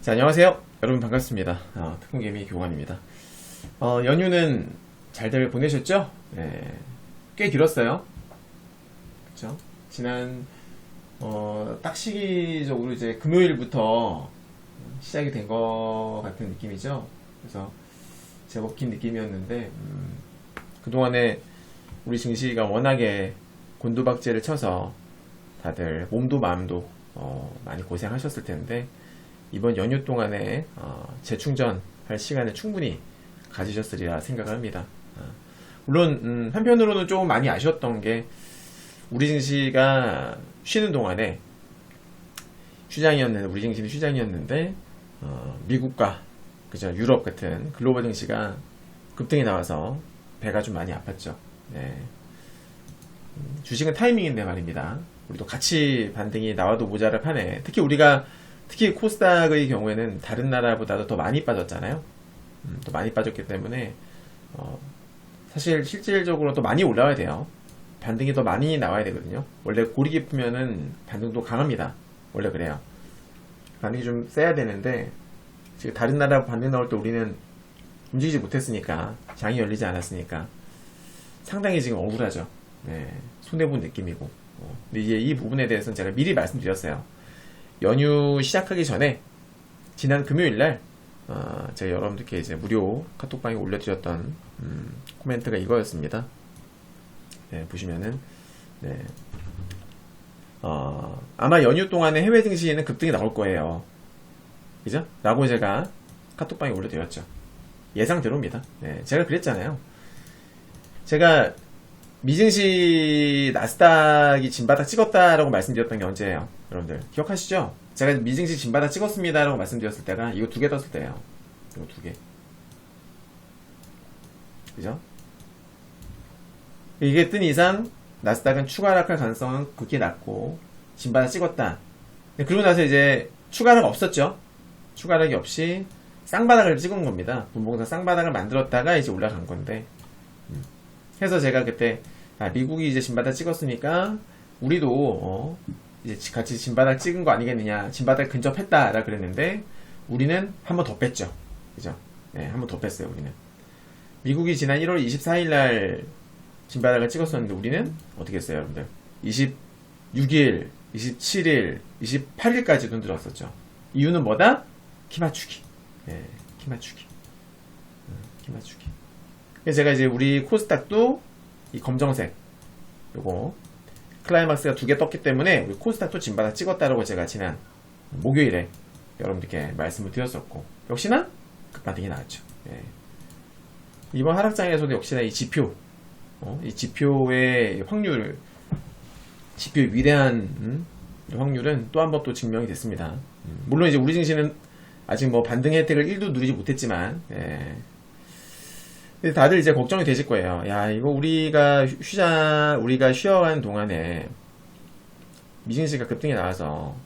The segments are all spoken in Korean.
자, 안녕하세요. 여러분 반갑습니다. 특공개미 교관입니다. 연휴는 잘들 보내셨죠? 네, 꽤 길었어요. 그쵸? 지난, 딱 시기적으로 이제 금요일부터 시작이 된 것 같은 느낌이죠. 그래서 제법 긴 느낌이었는데, 그동안에 우리 증시가 워낙에 곤두박질을 쳐서 다들 몸도 마음도 많이 고생하셨을 텐데, 이번 연휴 동안에 재충전할 시간을 충분히 가지셨으리라 생각을 합니다. 물론 한편으로는 조금 많이 아쉬웠던 게 우리 증시가 쉬는 동안에 휴장이었는데, 우리 증시는 휴장이었는데 미국과 그죠, 유럽 같은 글로벌 증시가 급등이 나와서 배가 좀 많이 아팠죠. 네. 주식은 타이밍인데 말입니다. 우리도 같이 반등이 나와도 모자랄 판에, 특히 코스닥의 경우에는 다른 나라보다도 더 많이 빠졌잖아요. 더 많이 빠졌기 때문에 사실 실질적으로 더 많이 올라와야 돼요. 반등이 더 많이 나와야 되거든요. 원래 골이 깊으면은 반등도 강합니다. 원래 그래요. 반등이 좀 세야 되는데 지금 다른 나라 반등 나올 때 우리는 움직이지 못했으니까, 장이 열리지 않았으니까 상당히 지금 억울하죠. 네, 손해본 느낌이고. 근데 이제 이 부분에 대해서는 제가 미리 말씀드렸어요. 연휴 시작하기 전에 지난 금요일날 제가 여러분들께 이제 무료 카톡방에 올려드렸던 코멘트가 이거였습니다. 네, 보시면은 네, 아마 연휴 동안에 해외 증시에는 급등이 나올 거예요. 그죠? 라고 제가 카톡방에 올려드렸죠. 예상대로입니다. 네, 제가 그랬잖아요. 제가 미증시 나스닥이 진바닥 찍었다라고 말씀드렸던 게 언제예요? 여러분들 기억하시죠? 제가 미증시 진바닥 찍었습니다라고 말씀드렸을 때가 이거 2개 떴을 때예요. 이거 2개. 그죠? 이게 뜬 이상 나스닥은 추가 하락할 가능성은 극히 낮고 진바닥 찍었다. 그러고 나서 이제 추가 하락 없었죠? 추가 하락이 없이 쌍바닥을 찍은 겁니다. 분봉상 쌍바닥을 만들었다가 이제 올라간 건데, 그래서 제가 그때 미국이 이제 진바닥 찍었으니까 우리도 이제 같이 진바닥 찍은 거 아니겠느냐, 진바닥 근접했다라 그랬는데 우리는 한 번 더 뺐죠. 그죠? 네, 한 번 더 뺐어요. 우리는 미국이 지난 1월 24일 날 진바닥을 찍었었는데 우리는 어떻게 했어요, 여러분들? 26일, 27일, 28일까지도 흔들었었죠. 이유는 뭐다? 키 맞추기. 네, 키 맞추기. 키 맞추기. 그래서 제가 이제 우리 코스닥도 이 검정색 요거 클라이막스가 2개 떴기 때문에 우리 코스닥도 진바닥 찍었다라고 제가 지난 목요일에 여러분들께 말씀을 드렸었고, 역시나 급반등이 나왔죠. 예. 이번 하락장에서도 역시나 이 지표, 이 지표의 확률, 지표의 위대한 확률은 또 한 번 또 증명이 됐습니다. 물론 이제 우리 증시는 아직 뭐 반등 혜택을 1도 누리지 못했지만, 예. 다들 이제 걱정이 되실 거예요. 야, 이거 우리가 쉬어간 동안에 미증시가 급등이 나와서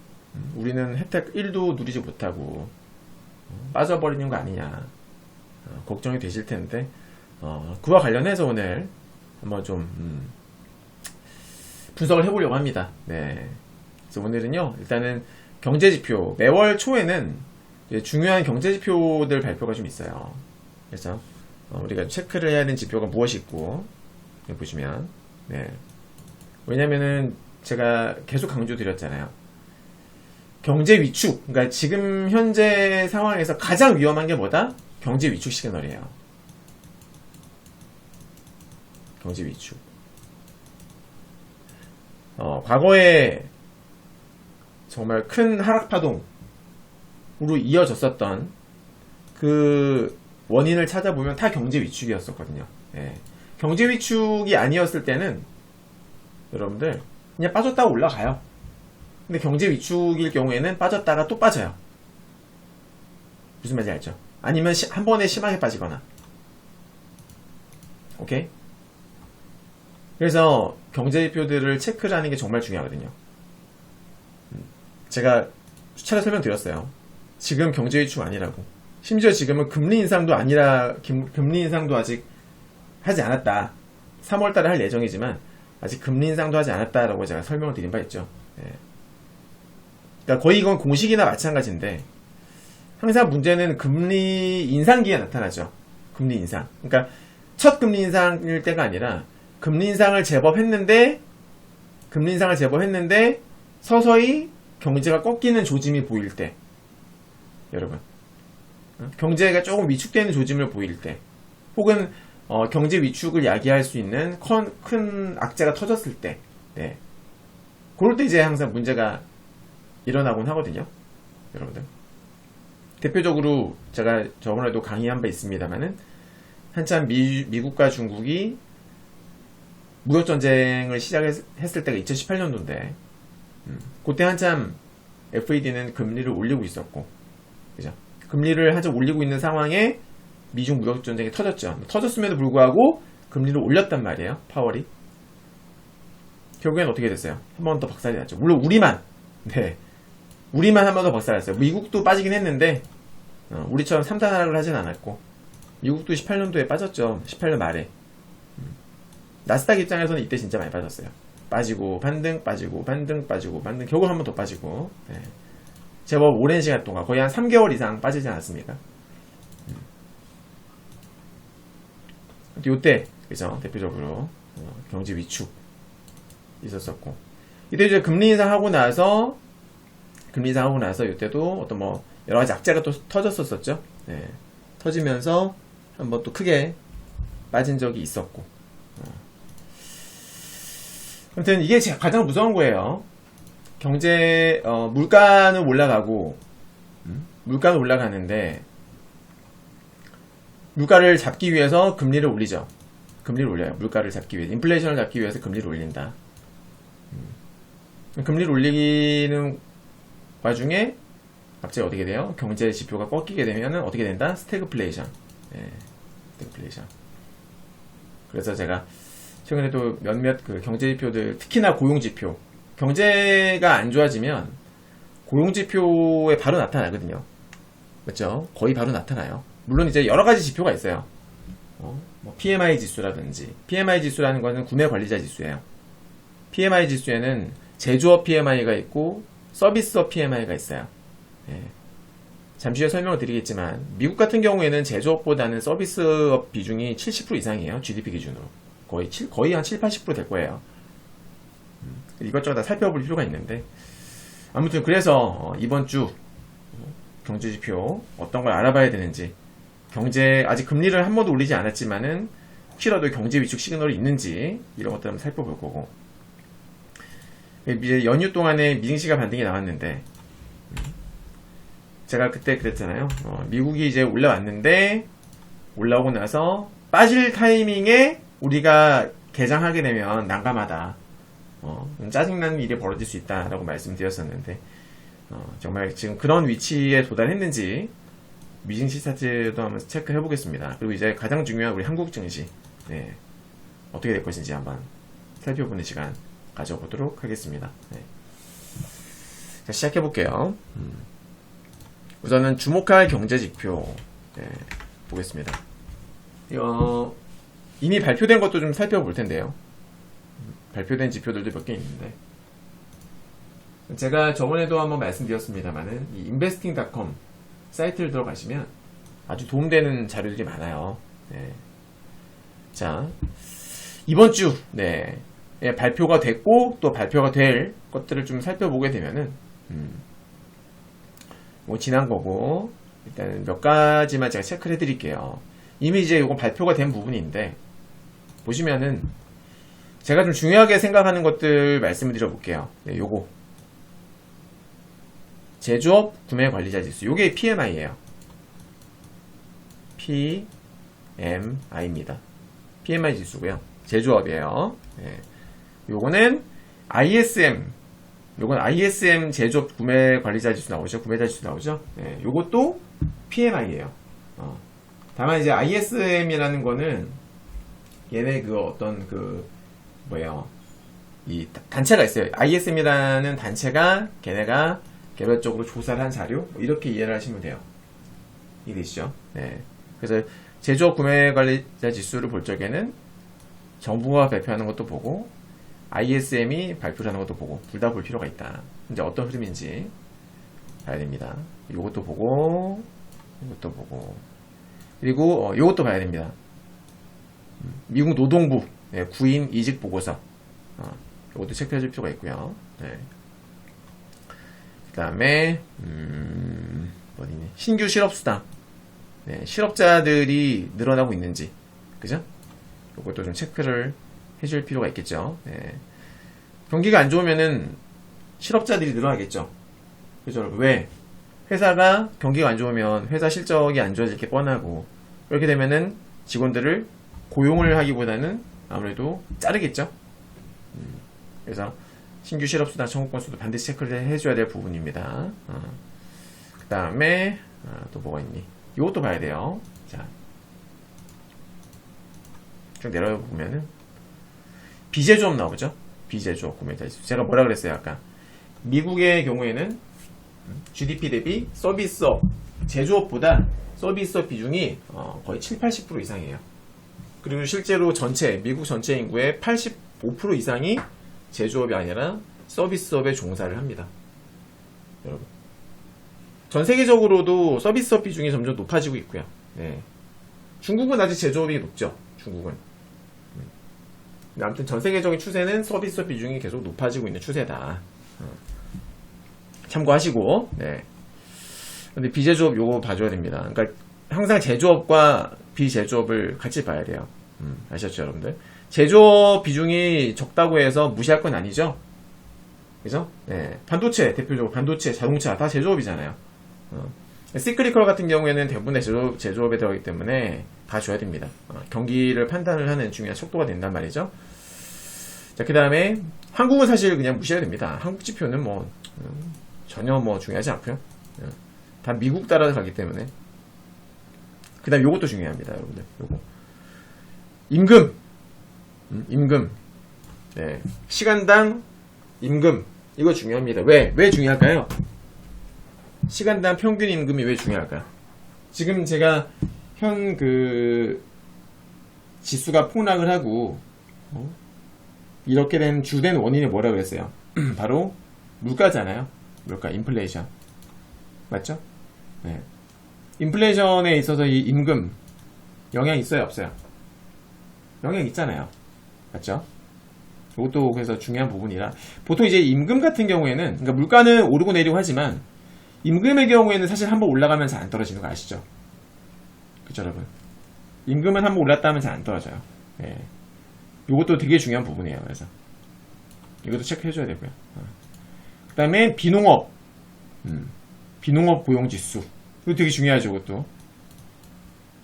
우리는 혜택 1도 누리지 못하고 빠져버리는 거 아니냐, 걱정이 되실 텐데, 그와 관련해서 오늘 한번 좀 분석을 해보려고 합니다. 네. 그래서 오늘은요, 일단은 경제지표, 매월 초에는 중요한 경제지표들 발표가 좀 있어요. 그래서 우리가 체크를 해야 되는 지표가 무엇이 있고, 여기 보시면, 네. 왜냐면은 제가 계속 강조드렸잖아요. 경제 위축, 그러니까 지금 현재 상황에서 가장 위험한 게 뭐다? 경제 위축 시그널이에요. 경제 위축. 과거에 정말 큰 하락 파동으로 이어졌었던 그 원인을 찾아보면 다 경제 위축이었었거든요. 예. 경제 위축이 아니었을 때는 여러분들 그냥 빠졌다가 올라가요. 근데 경제 위축일 경우에는 빠졌다가 또 빠져요. 무슨 말인지 알죠? 아니면 한 번에 심하게 빠지거나. 오케이? 그래서 경제지표들을 체크를 하는 게 정말 중요하거든요. 제가 수차례 설명드렸어요. 지금 경제 위축 아니라고. 심지어 지금은 금리 인상도 아니라, 금리 인상도 아직 하지 않았다. 3월달에 할 예정이지만 아직 금리 인상도 하지 않았다라고 제가 설명을 드린 바 있죠. 예. 그러니까 거의 이건 공식이나 마찬가지인데, 항상 문제는 금리 인상기에 나타나죠. 금리 인상. 그러니까 첫 금리 인상일 때가 아니라 금리 인상을 제법 했는데 서서히 경제가 꺾이는 조짐이 보일 때, 여러분, 경제가 조금 위축되는 조짐을 보일 때, 혹은 경제 위축을 야기할 수 있는 큰 악재가 터졌을 때, 네. 그럴 때 이제 항상 문제가 일어나곤 하거든요. 여러분들. 대표적으로 제가 저번에도 강의한 바 있습니다만은 한참 미국과 중국이 무역전쟁을 시작했을 때가 2018년도인데 그때 한참 FED는 금리를 올리고 있었고, 그죠? 금리를 한참 올리고 있는 상황에 미중 무역전쟁이 터졌죠. 터졌음에도 불구하고 금리를 올렸단 말이에요, 파월이. 결국엔 어떻게 됐어요? 한 번 더 박살이 났죠. 물론 우리만 한 번 더 박살났어요. 미국도 빠지긴 했는데 우리처럼 3단 하락을 하진 않았고, 미국도 18년도에 빠졌죠. 18년 말에. 나스닥 입장에서는 이때 진짜 많이 빠졌어요. 빠지고 반등, 빠지고 반등, 빠지고 반등, 결국 한 번 더 빠지고, 네. 제법 오랜 시간 동안 거의 한 3개월 이상 빠지지 않았습니까? 요때, 그죠? 대표적으로 경제 위축 있었었고, 이때 이제 금리 인상하고 나서 이때도 어떤 뭐 여러 가지 악재가 또 터졌었죠. 네. 터지면서 한번 또 크게 빠진 적이 있었고. 아무튼 이게 가장 무서운 거예요. 경제 물가는 올라가고, 물가는 올라가는데 물가를 잡기 위해서 금리를 올리죠. 금리를 올려요. 물가를 잡기 위해서, 인플레이션을 잡기 위해서 금리를 올린다. 금리를 올리는 와중에 갑자기 어떻게 돼요? 경제 지표가 꺾이게 되면은 어떻게 된다? 스태그플레이션. 네, 스태그플레이션. 그래서 제가 최근에도 몇몇 그 경제 지표들, 특히나 고용 지표, 경제가 안 좋아지면 고용 지표에 바로 나타나거든요. 그렇죠? 거의 바로 나타나요. 물론 이제 여러 가지 지표가 있어요. 뭐 PMI 지수라든지, PMI 지수라는 거는 구매 관리자 지수예요. PMI 지수에는 제조업 PMI가 있고 서비스업 PMI가 있어요. 예. 잠시 후에 설명을 드리겠지만 미국 같은 경우에는 제조업보다는 서비스업 비중이 70% 이상이에요. GDP 기준으로. 거의 한 7, 80% 될 거예요. 이것저것 다 살펴볼 필요가 있는데, 아무튼 그래서 이번 주 경제지표 어떤 걸 알아봐야 되는지, 경제 아직 금리를 한 번도 올리지 않았지만은 혹시라도 경제 위축 시그널이 있는지 이런 것들 한번 살펴볼 거고, 이제 연휴 동안에 미증시가 반등이 나왔는데 제가 그때 그랬잖아요. 미국이 이제 올라왔는데 올라오고 나서 빠질 타이밍에 우리가 개장하게 되면 난감하다. 짜증나는 일이 벌어질 수 있다라고 말씀드렸었는데, 정말 지금 그런 위치에 도달했는지 미증시 차트도 한번 체크해 보겠습니다. 그리고 이제 가장 중요한 우리 한국 증시, 네, 어떻게 될 것인지 한번 살펴보는 시간 가져보도록 하겠습니다. 네. 자, 시작해 볼게요. 우선은 주목할 경제 지표, 네, 보겠습니다. 이미 발표된 것도 좀 살펴볼 텐데요. 발표된 지표들도 몇 개 있는데, 제가 저번에도 한번 말씀드렸습니다만은 이 investing.com 사이트를 들어가시면 아주 도움되는 자료들이 많아요. 네. 자, 이번 주, 네, 발표가 됐고 또 발표가 될 것들을 좀 살펴보게 되면은 뭐 지난 거고, 일단 몇 가지만 제가 체크를 해드릴게요. 이미 이제 이건 발표가 된 부분인데 보시면은 제가 좀 중요하게 생각하는 것들 말씀을 드려볼게요. 네, 요거 제조업 구매 관리자 지수, 요게 PMI예요. PMI입니다. PMI 지수고요. 제조업이에요. 네. 요거는 ISM, 요건 ISM 제조업 구매 관리자 지수 나오죠. 구매자 지수 나오죠. 네, 요것도 PMI예요. 다만 이제 ISM이라는 거는 얘네 그 어떤 이 단체가 있어요. ISM이라는 단체가 걔네가 개별적으로 조사를 한 자료, 이렇게 이해를 하시면 돼요. 이해되시죠? 네. 그래서 제조업 구매 관리자 지수를 볼 적에는 정부가 발표하는 것도 보고 ISM이 발표를 하는 것도 보고 둘 다 볼 필요가 있다. 이제 어떤 흐름인지 봐야 됩니다. 요것도 보고, 이것도 보고, 그리고 요것도 봐야 됩니다. 미국 노동부 구인 이직 보고서, 요것도 체크해 줄 필요가 있고요. 네. 그 다음에 어디니? 신규 실업수당, 네, 실업자들이 늘어나고 있는지, 그죠? 요것도 좀 체크를 해줄 필요가 있겠죠. 네. 경기가 안 좋으면은 실업자들이 늘어나겠죠. 그죠, 여러분? 왜? 회사가 경기가 안 좋으면 회사 실적이 안 좋아질 게 뻔하고, 이렇게 되면은 직원들을 고용을 하기보다는 아무래도 자르겠죠. 그래서 신규 실업수당 청구 건수도 반드시 체크를 해줘야 될 부분입니다. 그 다음에 또 뭐가 있니? 이것도 봐야 돼요. 자, 쭉 내려보면은 비제조업 나오죠. 비제조업 구매자 지수. 제가 뭐라 그랬어요 아까? 미국의 경우에는 GDP 대비 서비스업, 제조업보다 서비스업 비중이 거의 7-80% 이상이에요. 그리고 실제로 미국 전체 인구의 85% 이상이 제조업이 아니라 서비스업에 종사를 합니다. 여러분, 전 세계적으로도 서비스업 비중이 점점 높아지고 있고요. 네. 중국은 아직 제조업이 높죠. 중국은. 아무튼 전 세계적인 추세는 서비스업 비중이 계속 높아지고 있는 추세다. 참고하시고. 네. 근데 비제조업 요거 봐줘야 됩니다. 그러니까 항상 제조업과 비제조업을 같이 봐야 돼요. 아셨죠, 여러분들? 제조업 비중이 적다고 해서 무시할 건 아니죠? 그죠? 네. 반도체, 대표적으로 반도체, 자동차 다 제조업이잖아요. 시크리컬 같은 경우에는 대부분의 제조업에 들어가기 때문에 봐줘야 됩니다. 경기를 판단을 하는 중요한 척도가 된단 말이죠. 자, 그 다음에 한국은 사실 그냥 무시해야 됩니다. 한국 지표는 뭐 전혀 뭐 중요하지 않고요. 다 미국 따라서 가기 때문에. 그 다음 요것도 중요합니다, 여러분들. 요거. 임금. 임금. 네. 시간당 임금. 이거 중요합니다. 왜 중요할까요? 시간당 평균 임금이 왜 중요할까요? 지금 제가 현 지수가 폭락을 하고, 이렇게 된 주된 원인이 뭐라고 그랬어요? 바로 물가잖아요. 물가, 인플레이션. 맞죠? 네. 인플레이션에 있어서 이 임금 영향 있어요, 없어요? 영향 있잖아요. 맞죠? 이것도 그래서 중요한 부분이라, 보통 이제 임금 같은 경우에는, 그러니까 물가는 오르고 내리고 하지만 임금의 경우에는 사실 한번 올라가면 잘 안 떨어지는 거 아시죠? 그쵸, 여러분? 임금은 한번 올랐다 하면 잘 안 떨어져요. 네. 이것도 되게 중요한 부분이에요. 그래서 이것도 체크해줘야 되고요. 그 다음에 비농업, 비농업 고용지수. 이거 되게 중요하죠, 이것도.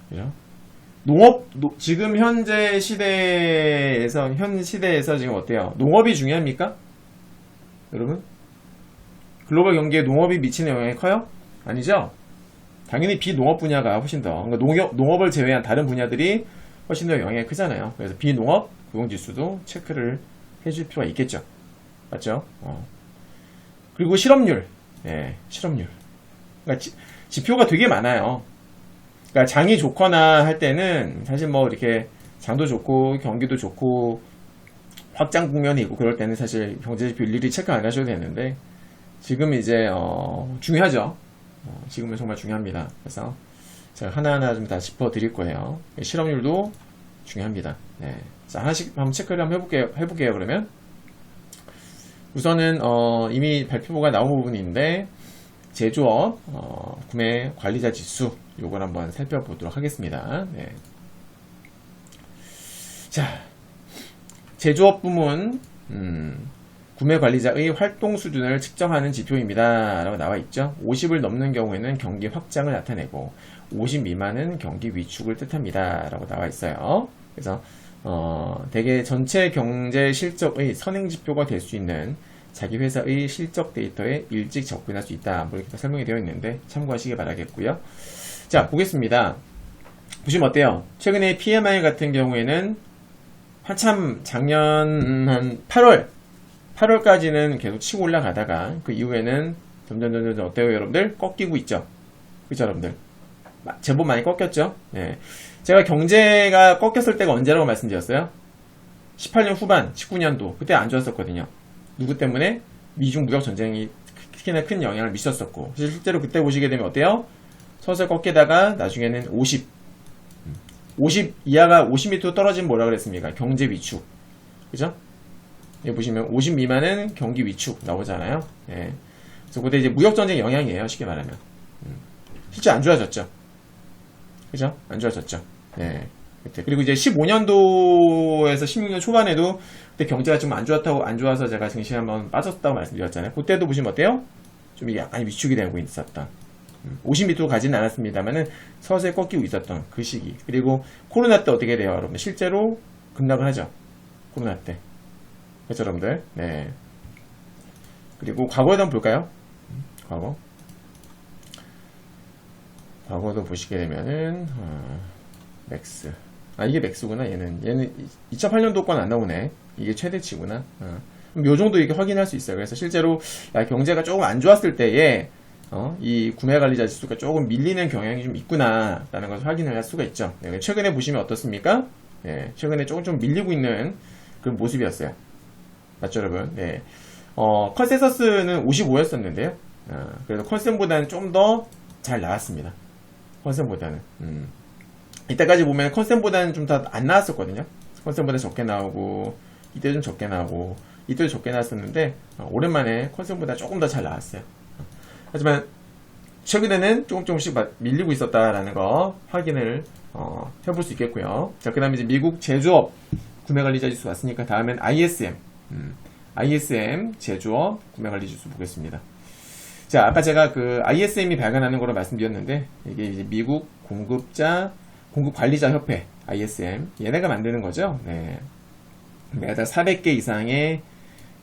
그죠? 지금 현 시대에서 지금 어때요? 농업이 중요합니까? 여러분? 글로벌 경기에 농업이 미치는 영향이 커요? 아니죠? 당연히 비농업 분야가 훨씬 더, 그러니까 농업을 제외한 다른 분야들이 훨씬 더 영향이 크잖아요. 그래서 비농업 고용지수도 체크를 해줄 필요가 있겠죠. 맞죠? 그리고 실업률. 네, 실업률. 그러니까 지표가 되게 많아요. 그러니까 장이 좋거나 할 때는 사실 뭐 이렇게 장도 좋고 경기도 좋고 확장 국면이 있고 그럴 때는 사실 경제지표 일일이 체크 안 하셔도 되는데, 지금 이제 중요하죠. 지금은 정말 중요합니다. 그래서 제가 하나하나 좀 다 짚어드릴 거예요. 실업률도 중요합니다. 네. 자, 하나씩 한번 체크를 한번 해볼게요. 그러면 우선은 이미 발표가 나온 부분인데, 제조업 구매 관리자 지수, 요걸 한번 살펴보도록 하겠습니다. 네. 자, 제조업 부문 구매 관리자의 활동 수준을 측정하는 지표입니다 라고 나와 있죠. 50을 넘는 경우에는 경기 확장을 나타내고 50 미만은 경기 위축을 뜻합니다 라고 나와 있어요. 그래서 대개 전체 경제 실적의 선행 지표가 될 수 있는 자기 회사의 실적 데이터에 일찍 접근할 수 있다, 뭐 이렇게 설명이 되어 있는데 참고하시기 바라겠고요. 자, 보겠습니다. 보시면 어때요? 최근에 PMI 같은 경우에는 한참 작년 한 8월까지는 계속 치고 올라가다가 그 이후에는 점점 어때요, 여러분들? 꺾이고 있죠. 그죠, 여러분들? 제법 많이 꺾였죠. 네. 제가 경제가 꺾였을 때가 언제라고 말씀드렸어요? 18년 후반, 19년도. 그때 안 좋았었거든요. 누구 때문에? 미중 무역 전쟁이 특히나 큰 영향을 미쳤었고, 실제로 그때 보시게 되면 어때요? 서서히 꺾이다가 나중에는 50 이하가 50m 떨어지면 뭐라 그랬습니까? 경제 위축. 그죠? 여기 보시면 50 미만은 경기 위축 나오잖아요. 예. 그래서 그때 이제 무역전쟁 영향이에요. 쉽게 말하면. 실제 안 좋아졌죠. 그죠? 안 좋아졌죠. 예. 그때. 그리고 이제 15년도에서 16년 초반에도 그때 경제가 좀 안 좋아서 제가 증시 한번 빠졌다고 말씀드렸잖아요. 그때도 보시면 어때요? 좀 약간 위축이 되고 있었다. 50m로 가지는 않았습니다만은 서서히 꺾이고 있었던 그 시기. 그리고 코로나 때 어떻게 돼요, 여러분? 실제로 급락을 하죠. 코로나 때. 그렇죠, 여러분들? 네. 그리고 과거에도 한번 볼까요? 과거도 보시게 되면은 맥스. 이게 맥스구나. 얘는 2008년도 건 안 나오네. 이게 최대치구나. 요 정도 이렇게 확인할 수 있어요. 그래서 실제로 경제가 조금 안 좋았을 때에 이 구매관리자 지수가 조금 밀리는 경향이 좀 있구나라는 것을 확인을 할 수가 있죠. 네, 최근에 보시면 어떻습니까? 네, 최근에 조금 좀 밀리고 있는 그런 모습이었어요. 맞죠, 여러분? 네. 컨센서스는 55였었는데요. 그래서 컨센보다는 좀 더 잘 나왔습니다. 컨센보다는. 이때까지 보면 컨센보다는 좀 더 안 나왔었거든요. 컨센보다 적게 나오고, 이때 좀 적게 나오고, 이때도 적게 나왔었는데, 오랜만에 컨센보다 조금 더 잘 나왔어요. 하지만, 최근에는 조금씩 밀리고 있었다라는 거 확인을, 해볼 수 있겠고요. 자, 그 다음에 이제 미국 제조업 구매관리자 지수 왔으니까 다음엔 ISM. ISM 제조업 구매관리 지수 보겠습니다. 자, 아까 제가 그 ISM이 발간하는 거로 말씀드렸는데, 이게 이제 미국 공급관리자 협회, ISM. 얘네가 만드는 거죠. 네. 매달 400개 이상의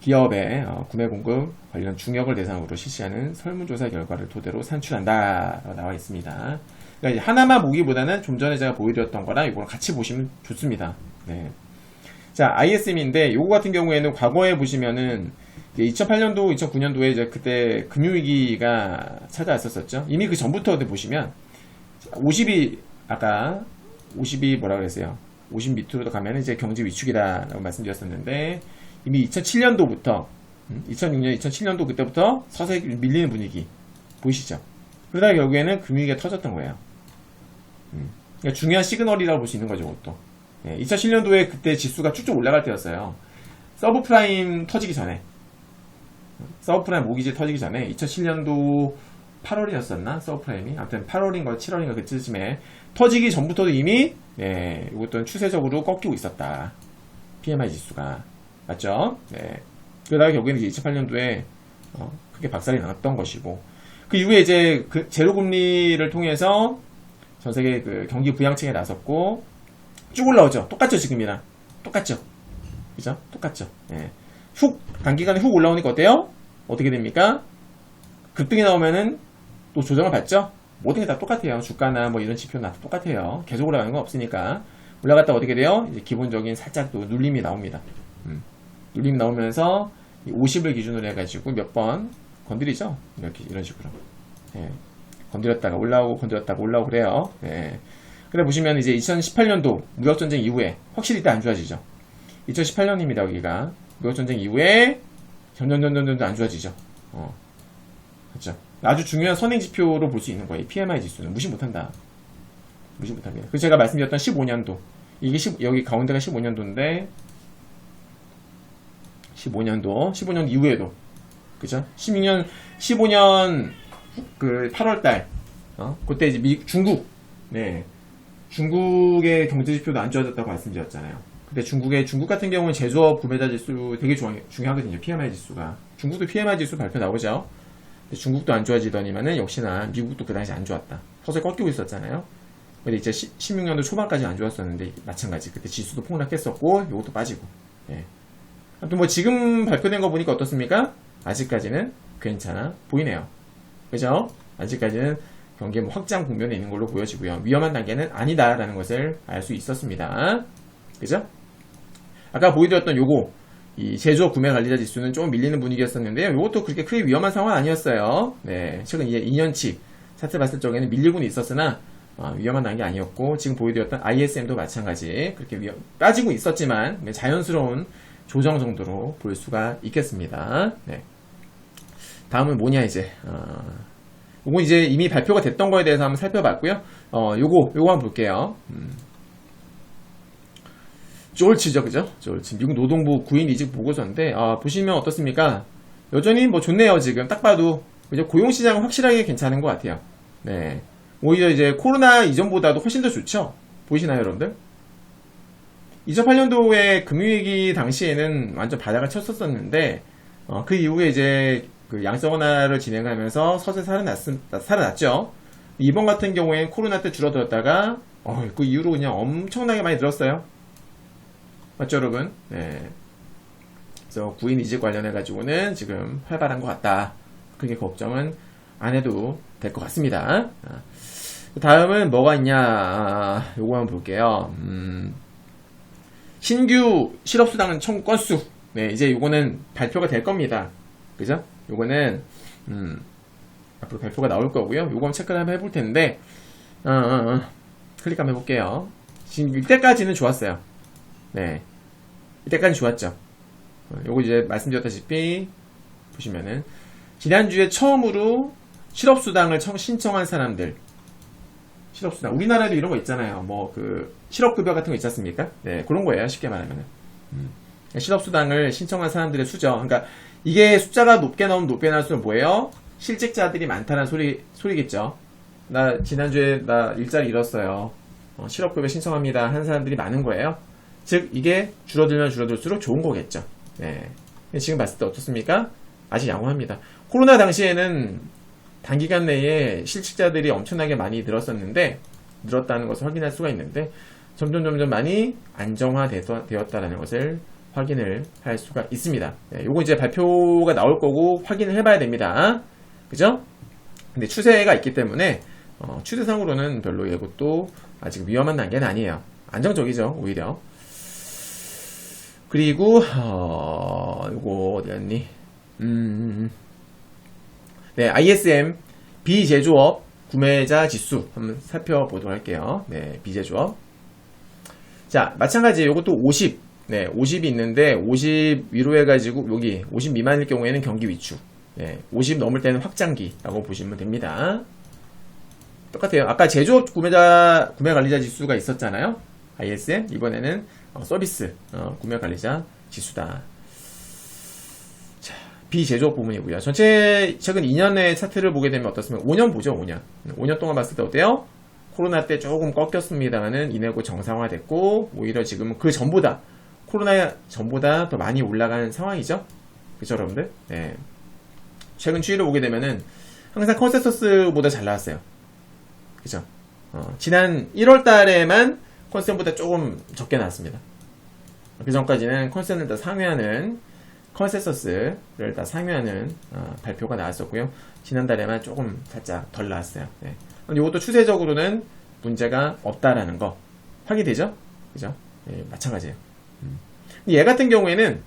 기업의 구매 공급 관련 중역을 대상으로 실시하는 설문조사 결과를 토대로 산출한다. 나와 있습니다. 그러니까 이제 하나만 보기보다는 좀 전에 제가 보여드렸던 거랑 이거랑 같이 보시면 좋습니다. 네. 자, ISM인데, 요거 같은 경우에는 과거에 보시면은 2008년도, 2009년도에 이제 그때 금융위기가 찾아왔었죠. 이미 그 전부터 보시면 50이 아까 50이 뭐라 그랬어요? 50 밑으로 가면 이제 경제 위축이다라고 말씀드렸었는데 이미 2007년도부터 2006년, 2007년도 그때부터 서서히 밀리는 분위기 보이시죠? 그러다가 결국에는 금융위기가 터졌던 거예요. 그러니까 중요한 시그널이라고 볼 수 있는 거죠, 그것도. 2007년도에 그때 지수가 쭉쭉 올라갈 때였어요. 서브프라임 터지기 전에. 서브프라임 모기지 터지기 전에 2007년도 8월이었었나? 서브프라임이? 아무튼 8월인가 7월인가 그쯤에 터지기 전부터도 이미 이것도 추세적으로 꺾이고 있었다. PMI 지수가. 맞죠? 네. 그러다가 결국에는 2008년도에 크게 박살이 났던 것이고 그 이후에 이제 그 제로 금리를 통해서 전 세계 그 경기 부양책에 나섰고 쭉 올라오죠. 똑같죠, 지금이랑. 똑같죠. 그죠? 똑같죠. 예. 단기간에 훅 올라오니까 어때요? 어떻게 됩니까? 급등이 나오면은 또 조정을 받죠? 모든 게 다 똑같아요. 주가나 뭐 이런 지표나 다 똑같아요. 계속 올라가는 건 없으니까. 올라갔다 어떻게 돼요? 이제 기본적인 살짝 또 눌림이 나옵니다. 눌림이 나오면서 50을 기준으로 해가지고 몇 번 건드리죠? 이렇게, 이런 식으로. 예. 건드렸다가 올라오고, 건드렸다가 올라오고 그래요. 예. 그래 보시면 이제 2018년도 무역전쟁 이후에 확실히 이때 안 좋아지죠. 2018년입니다, 여기가. 무역전쟁 이후에 점점 안 좋아지죠. 그렇죠. 아주 중요한 선행지표로 볼 수 있는 거예요. PMI 지수는. 무시 못한다. 무시 못합니다. 그래서 제가 말씀드렸던 15년도. 이게 여기 가운데가 15년도인데, 15년 이후에도. 그죠? 15년 그 8월달. 그때 이제 중국. 네. 중국의 경제지표도 안 좋아졌다고 말씀드렸잖아요. 근데 중국 같은 경우는 제조업 구매자 지수 되게 중요하거든요. PMI 지수가. 중국도 PMI 지수 발표 나오죠. 근데 중국도 안 좋아지더니만은 역시나 미국도 그 당시 안 좋았다. 서서히 꺾이고 있었잖아요. 근데 이제 16년도 초반까지 안 좋았었는데 마찬가지. 그때 지수도 폭락했었고 이것도 빠지고. 예. 아무튼 뭐 지금 발표된 거 보니까 어떻습니까? 아직까지는 괜찮아 보이네요. 그죠? 아직까지는 경기 확장 국면에 있는 걸로 보여지고요. 위험한 단계는 아니다라는 것을 알 수 있었습니다. 그죠? 아까 보여드렸던 요거 이 제조업 구매 관리자 지수는 좀 밀리는 분위기였었는데요. 요것도 그렇게 크게 위험한 상황은 아니었어요. 네, 최근 이제 2년치 차트 봤을 적에는 밀리고는 있었으나 위험한 단계 아니었고 지금 보여드렸던 ISM도 마찬가지 그렇게 빠지고 있었지만 자연스러운 조정 정도로 볼 수가 있겠습니다. 네. 다음은 뭐냐, 이제. 요거 이제 이미 발표가 됐던 거에 대해서 한번 살펴봤고요. 요거 한번 볼게요. 졸치죠, 그죠? 졸치. 미국 노동부 구인 이직 보고서인데, 보시면 어떻습니까? 여전히 뭐 좋네요, 지금. 딱 봐도. 그죠? 고용시장은 확실하게 괜찮은 것 같아요. 네. 오히려 이제 코로나 이전보다도 훨씬 더 좋죠? 보이시나요, 여러분들? 2008년도에 금융위기 당시에는 완전 바닥을 쳤었었는데, 그 이후에 이제 그 양성 완화를 진행하면서 서서히 살아났죠. 이번 같은 경우엔 코로나 때 줄어들었다가, 그 이후로 그냥 엄청나게 많이 늘었어요. 맞죠, 여러분? 네. 그래서 구인 이직 관련해가지고는 지금 활발한 것 같다. 크게 걱정은 안 해도 될 것 같습니다. 다음은 뭐가 있냐. 요거 한번 볼게요. 신규 실업수당 청구 건수. 네, 이제 요거는 발표가 될 겁니다. 그죠? 요거는, 앞으로 발표가 나올 거고요. 요거 한번 체크를 한번 해볼 텐데, 클릭 한번 해볼게요. 지금 이때까지는 좋았어요. 네. 이때까지 좋았죠. 요거 이제 말씀드렸다시피, 보시면은, 지난주에 처음으로 실업수당을 신청한 사람들, 실업수당. 우리나라에도 이런 거 있잖아요. 뭐, 실업급여 같은 거 있지 않습니까? 네, 그런 거예요. 쉽게 말하면은. 실업수당을 신청한 사람들의 수죠. 그러니까, 이게 숫자가 높게 나오면 높게 나올수록 뭐예요? 실직자들이 많다는 소리겠죠. 지난주에 나 일자리 잃었어요. 실업급여 신청합니다. 하는 사람들이 많은 거예요. 즉, 이게 줄어들면 줄어들수록 좋은 거겠죠. 네. 지금 봤을 때 어떻습니까? 아직 양호합니다. 코로나 당시에는 단기간 내에 실직자들이 엄청나게 많이 늘었다는 것을 확인할 수가 있는데, 점점 많이 안정화되었다는 것을 확인을 할 수가 있습니다. 네, 요거 이제 발표가 나올 거고 확인을 해봐야 됩니다. 그죠? 근데 추세가 있기 때문에, 추세상으로는 별로 이것도 아직 위험한 단계는 아니에요. 안정적이죠, 오히려. 그리고, 요거 어디였니? 네, ISM 비제조업 구매자 지수 한번 살펴보도록 할게요. 네, 비제조업. 자, 마찬가지 요것도 50. 네, 50이 있는데 50 위로 해가지고 여기 50 미만일 경우에는 경기 위축. 네, 50 넘을 때는 확장기라고 보시면 됩니다. 똑같아요. 아까 제조업 구매 관리자 지수가 있었잖아요. ISM 이번에는 서비스 구매 관리자 지수다. 자, 비제조업 부분이고요. 전체 최근 2년의 차트를 보게 되면 어떻습니까? 5년 보죠, 5년. 5년 동안 봤을 때 어때요? 코로나 때 조금 꺾였습니다만은 이내고 정상화됐고, 오히려 지금은 그 전보다, 코로나 전보다 더 많이 올라간 상황이죠? 그죠, 여러분들? 네. 최근 추이를 보게 되면은 항상 컨센서스보다 잘 나왔어요. 그죠? 지난 1월 달에만 컨센보다 조금 적게 나왔습니다. 그 전까지는 컨센서스를 다 상회하는 발표가 나왔었고요. 지난달에만 조금 살짝 덜 나왔어요. 네. 이것도 추세적으로는 문제가 없다라는 거 확인되죠? 그죠? 네, 마찬가지예요. 얘 같은 경우에는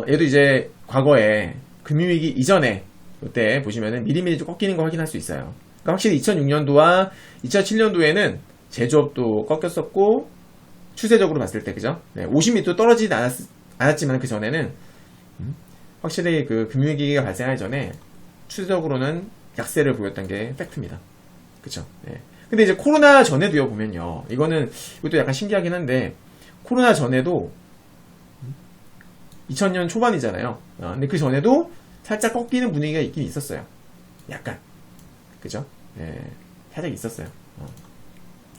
얘도 이제 과거에 금융위기 이전에 이때 보시면은 미리미리 좀 꺾이는 거 확인할 수 있어요. 그러니까 확실히 2006년도와 2007년도에는 제조업도 꺾였었고, 추세적으로 봤을 때, 그죠? 네, 50m 떨어지지 않았지만 그 전에는 확실히 그 금융위기가 발생하기 전에 추세적으로는 약세를 보였던 게 팩트입니다. 그쵸? 네. 근데 이제 코로나 전에도요, 보면요. 이것도 약간 신기하긴 한데, 코로나 전에도 2000년 초반이잖아요. 근데 그 전에도 살짝 꺾이는 분위기가 있긴 있었어요. 약간. 그죠? 네. 살짝 있었어요.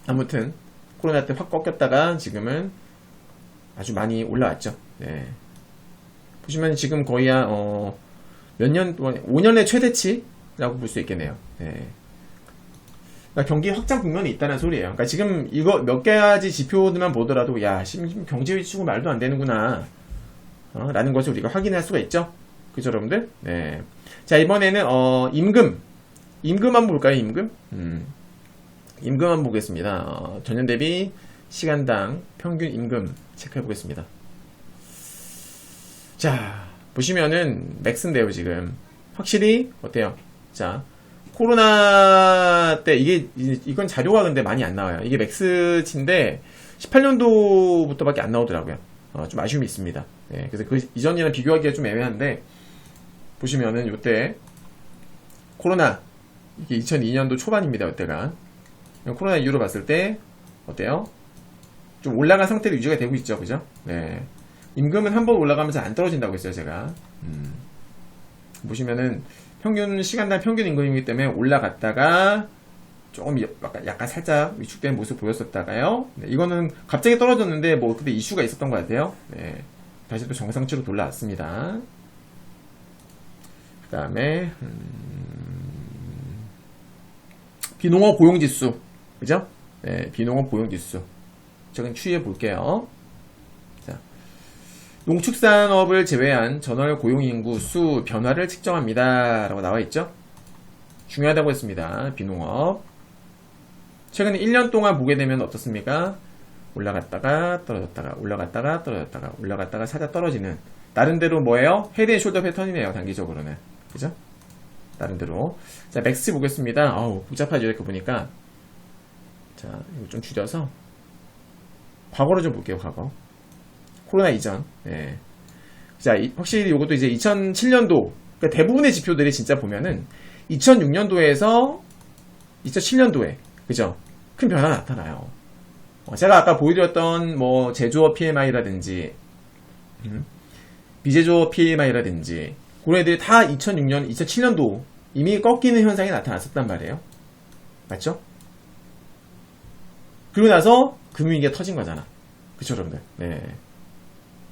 아무튼, 코로나 때 확 꺾였다가 지금은 아주 많이 올라왔죠. 네. 보시면 지금 거의 몇 년 동안, 5년의 최대치라고 볼 수 있겠네요. 네. 그러니까 경기 확장 국면이 있다는 소리예요. 그러니까 지금 이거 몇 가지 지표들만 보더라도, 야, 경제 위축은 말도 안 되는구나. 라는 것을 우리가 확인할 수가 있죠. 그죠, 여러분들? 네. 자, 이번에는, 임금 한번 볼까요, 임금? 임금 한번 보겠습니다. 전년 대비 시간당 평균 임금 체크해 보겠습니다. 자, 보시면은 맥스인데요, 지금. 확실히, 어때요? 자, 코로나 때, 이건 자료가 근데 많이 안 나와요. 이게 맥스치인데, 18년도부터밖에 안 나오더라고요. 좀 아쉬움이 있습니다. 네, 그래서 그 이전이랑 비교하기가 좀 애매한데, 보시면은 요때 코로나 이게 2002년도 초반입니다. 이때가 코로나 이후로 봤을 때 어때요? 좀 올라간 상태로 유지가 되고 있죠, 그죠? 네. 임금은 한번 올라가면서 안 떨어진다고 했어요, 제가. 보시면은 평균 시간당 평균 임금이기 때문에 올라갔다가 조금 약간 살짝 위축된 모습 보였었다가요. 네, 이거는 갑자기 떨어졌는데 뭐 그때 이슈가 있었던 것 같아요. 네, 다시 또 정상치로 돌아왔습니다. 그 다음에 비농업 고용지수, 그죠? 네, 비농업 고용지수. 저건 추이해 볼게요. 자, 농축산업을 제외한 전월 고용인구 수 변화를 측정합니다. 라고 나와 있죠? 중요하다고 했습니다. 비농업. 최근 1년 동안 보게 되면 어떻습니까? 올라갔다가 떨어졌다가 올라갔다가 떨어졌다가 올라갔다가 살짝 떨어지는 나름대로 뭐예요? 헤드 앤 숄더 패턴이네요. 단기적으로는. 그죠? 나름대로. 자, 맥스 보겠습니다. 어우, 복잡하죠. 이렇게 보니까. 자, 이거 좀 줄여서 과거로 좀 볼게요. 과거. 코로나 이전. 네. 자, 확실히 이것도 이제 2007년도 그러니까 대부분의 지표들이 진짜 보면은 2006년도에서 2007년도에 그죠? 큰 변화가 나타나요. 제가 아까 보여드렸던 뭐 제조업 PMI라든지 미제조업 PMI라든지 그런 애들이 다 2006년, 2007년도 이미 꺾이는 현상이 나타났었단 말이에요. 맞죠? 그리고 나서 금융위기가 터진 거잖아. 그쵸, 여러분들? 네.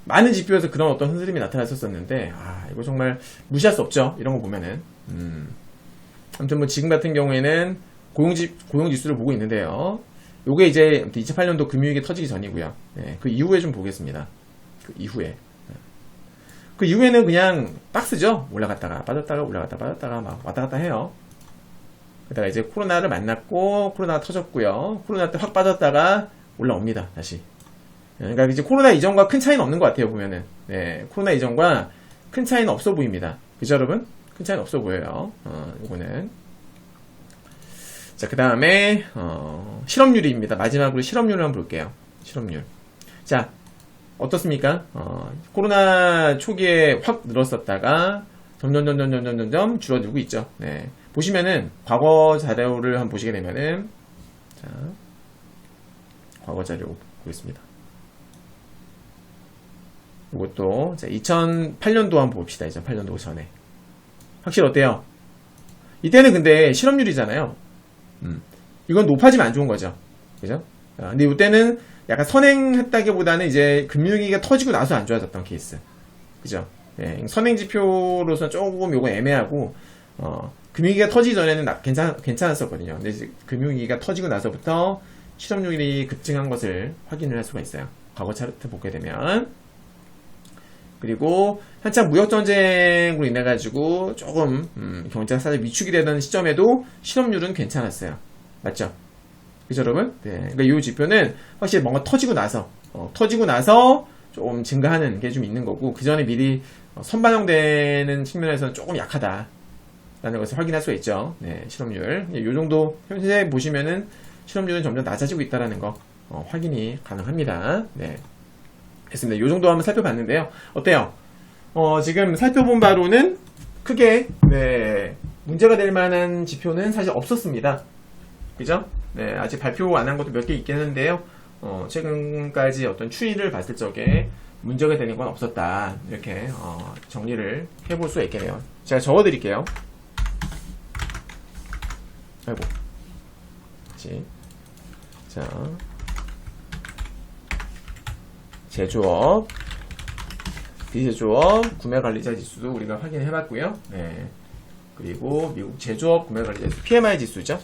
많은 지표에서 그런 어떤 흔들림이 나타났었는데, 이거 정말 무시할 수 없죠. 이런 거 보면은. 아무튼 뭐 지금 같은 경우에는 고용지수를 보고 있는데요. 요게 이제 2008년도 금융위기 터지기 전이고요. 네, 그 이후에 좀 보겠습니다. 그 이후에. 그 이후에는 그냥 박스죠. 올라갔다가 빠졌다가 올라갔다가 빠졌다가 막 왔다 갔다 해요. 그러다가 이제 코로나를 만났고 코로나가 터졌고요. 코로나 때 확 빠졌다가 올라옵니다. 다시. 그러니까 이제 코로나 이전과 큰 차이는 없는 것 같아요. 보면은. 네, 코로나 이전과 큰 차이는 없어 보입니다. 그죠, 여러분? 큰 차이는 없어 보여요. 요거는. 자, 그 다음에 실업률입니다. 마지막으로 실업률을 한번 볼게요. 실업률. 자, 어떻습니까? 코로나 초기에 확 늘었었다가 점점 줄어들고 있죠. 네. 보시면은 과거 자료를 한번 보시게 되면은 자, 과거 자료 보겠습니다. 이것도 2008년도 한번 봅시다. 2008년도 전에. 확실히 어때요? 이때는 근데 실업률이잖아요. 이건 높아지면 안 좋은 거죠. 그죠? 근데 이때는 약간 선행했다기보다는 이제 금융위기가 터지고 나서 안 좋아졌던 케이스. 그죠? 예, 선행 지표로서 조금 요건 애매하고, 금융위기가 터지기 전에는 괜찮았었거든요. 근데 이제 금융위기가 터지고 나서부터 실업률이 급증한 것을 확인을 할 수가 있어요. 과거 차트 보게 되면. 그리고 한참 무역전쟁으로 인해가지고 조금 경제가 살짝 위축이 되던 시점에도 실업률은 괜찮았어요. 맞죠? 그죠, 여러분? 네. 그러니까 이 지표는 확실히 뭔가 터지고 나서 좀 증가하는 게 좀 있는 거고, 그 전에 미리 선반영되는 측면에서는 조금 약하다라는 것을 확인할 수가 있죠. 네, 실업률. 이 정도 현재 보시면은 실업률은 점점 낮아지고 있다는 거 확인이 가능합니다. 네. 됐습니다. 이 정도 한번 살펴봤는데요. 어때요? 지금 살펴본 바로는 크게 네, 문제가 될 만한 지표는 사실 없었습니다. 그죠? 네, 아직 발표 안 한 것도 몇 개 있긴 한데요. 최근까지 어떤 추이를 봤을 적에 문제가 되는 건 없었다. 이렇게 정리를 해볼 수가 있겠네요. 제가 적어드릴게요. 아이고. 그치. 자. 제조업, 비제조업, 구매관리자 지수도 우리가 확인해 봤고요. 네. 그리고 미국 제조업 구매관리자 지수, PMI 지수죠.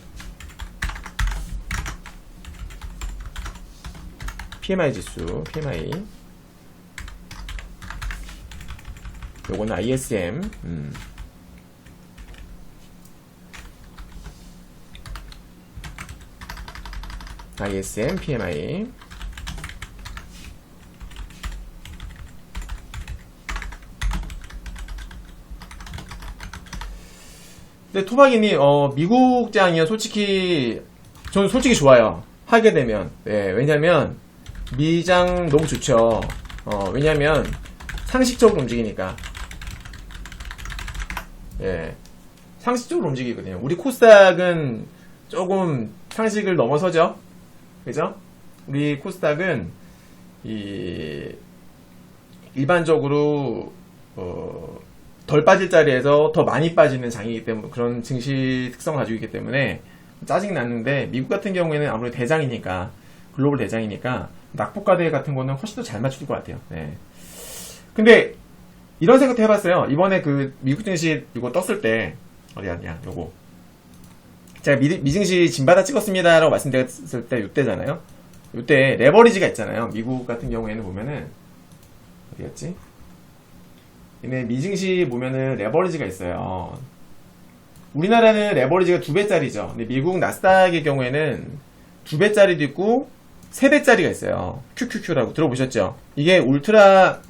PMI 지수, PMI. 요거는 ISM. ISM, PMI. 근데 토박이니 미국장이요. 솔직히 저는 솔직히 좋아요. 하게 되면. 네, 왜냐면 미장 너무 좋죠. 왜냐면 상식적으로 움직이니까. 예. 상식적으로 움직이거든요. 우리 코스닥은 조금 상식을 넘어서죠. 그죠? 우리 코스닥은 일반적으로 덜 빠질 자리에서 더 많이 빠지는 장이기 때문에 그런 증시 특성을 가지고 있기 때문에 짜증이 났는데 미국 같은 경우에는 아무래도 대장이니까 글로벌 대장이니까 낙폭과대 같은 거는 훨씬 더 잘 맞출 것 같아요. 네. 근데 이런 생각도 해봤어요. 이번에 그 미국 증시 이거 떴을 때 어디 갔냐 요거 제가 미증시 진바다 찍었습니다 라고 말씀드렸을 때 이때잖아요. 이때 레버리지가 있잖아요. 미국 같은 경우에는 보면은 어디였지? 얘네 미증시 보면은 레버리지가 있어요. 우리나라는 레버리지가 2배짜리죠. 근데 미국 나스닥의 경우에는 2배짜리도 있고 3배짜리가 있어요. QQQ라고 들어보셨죠? 이게 울트라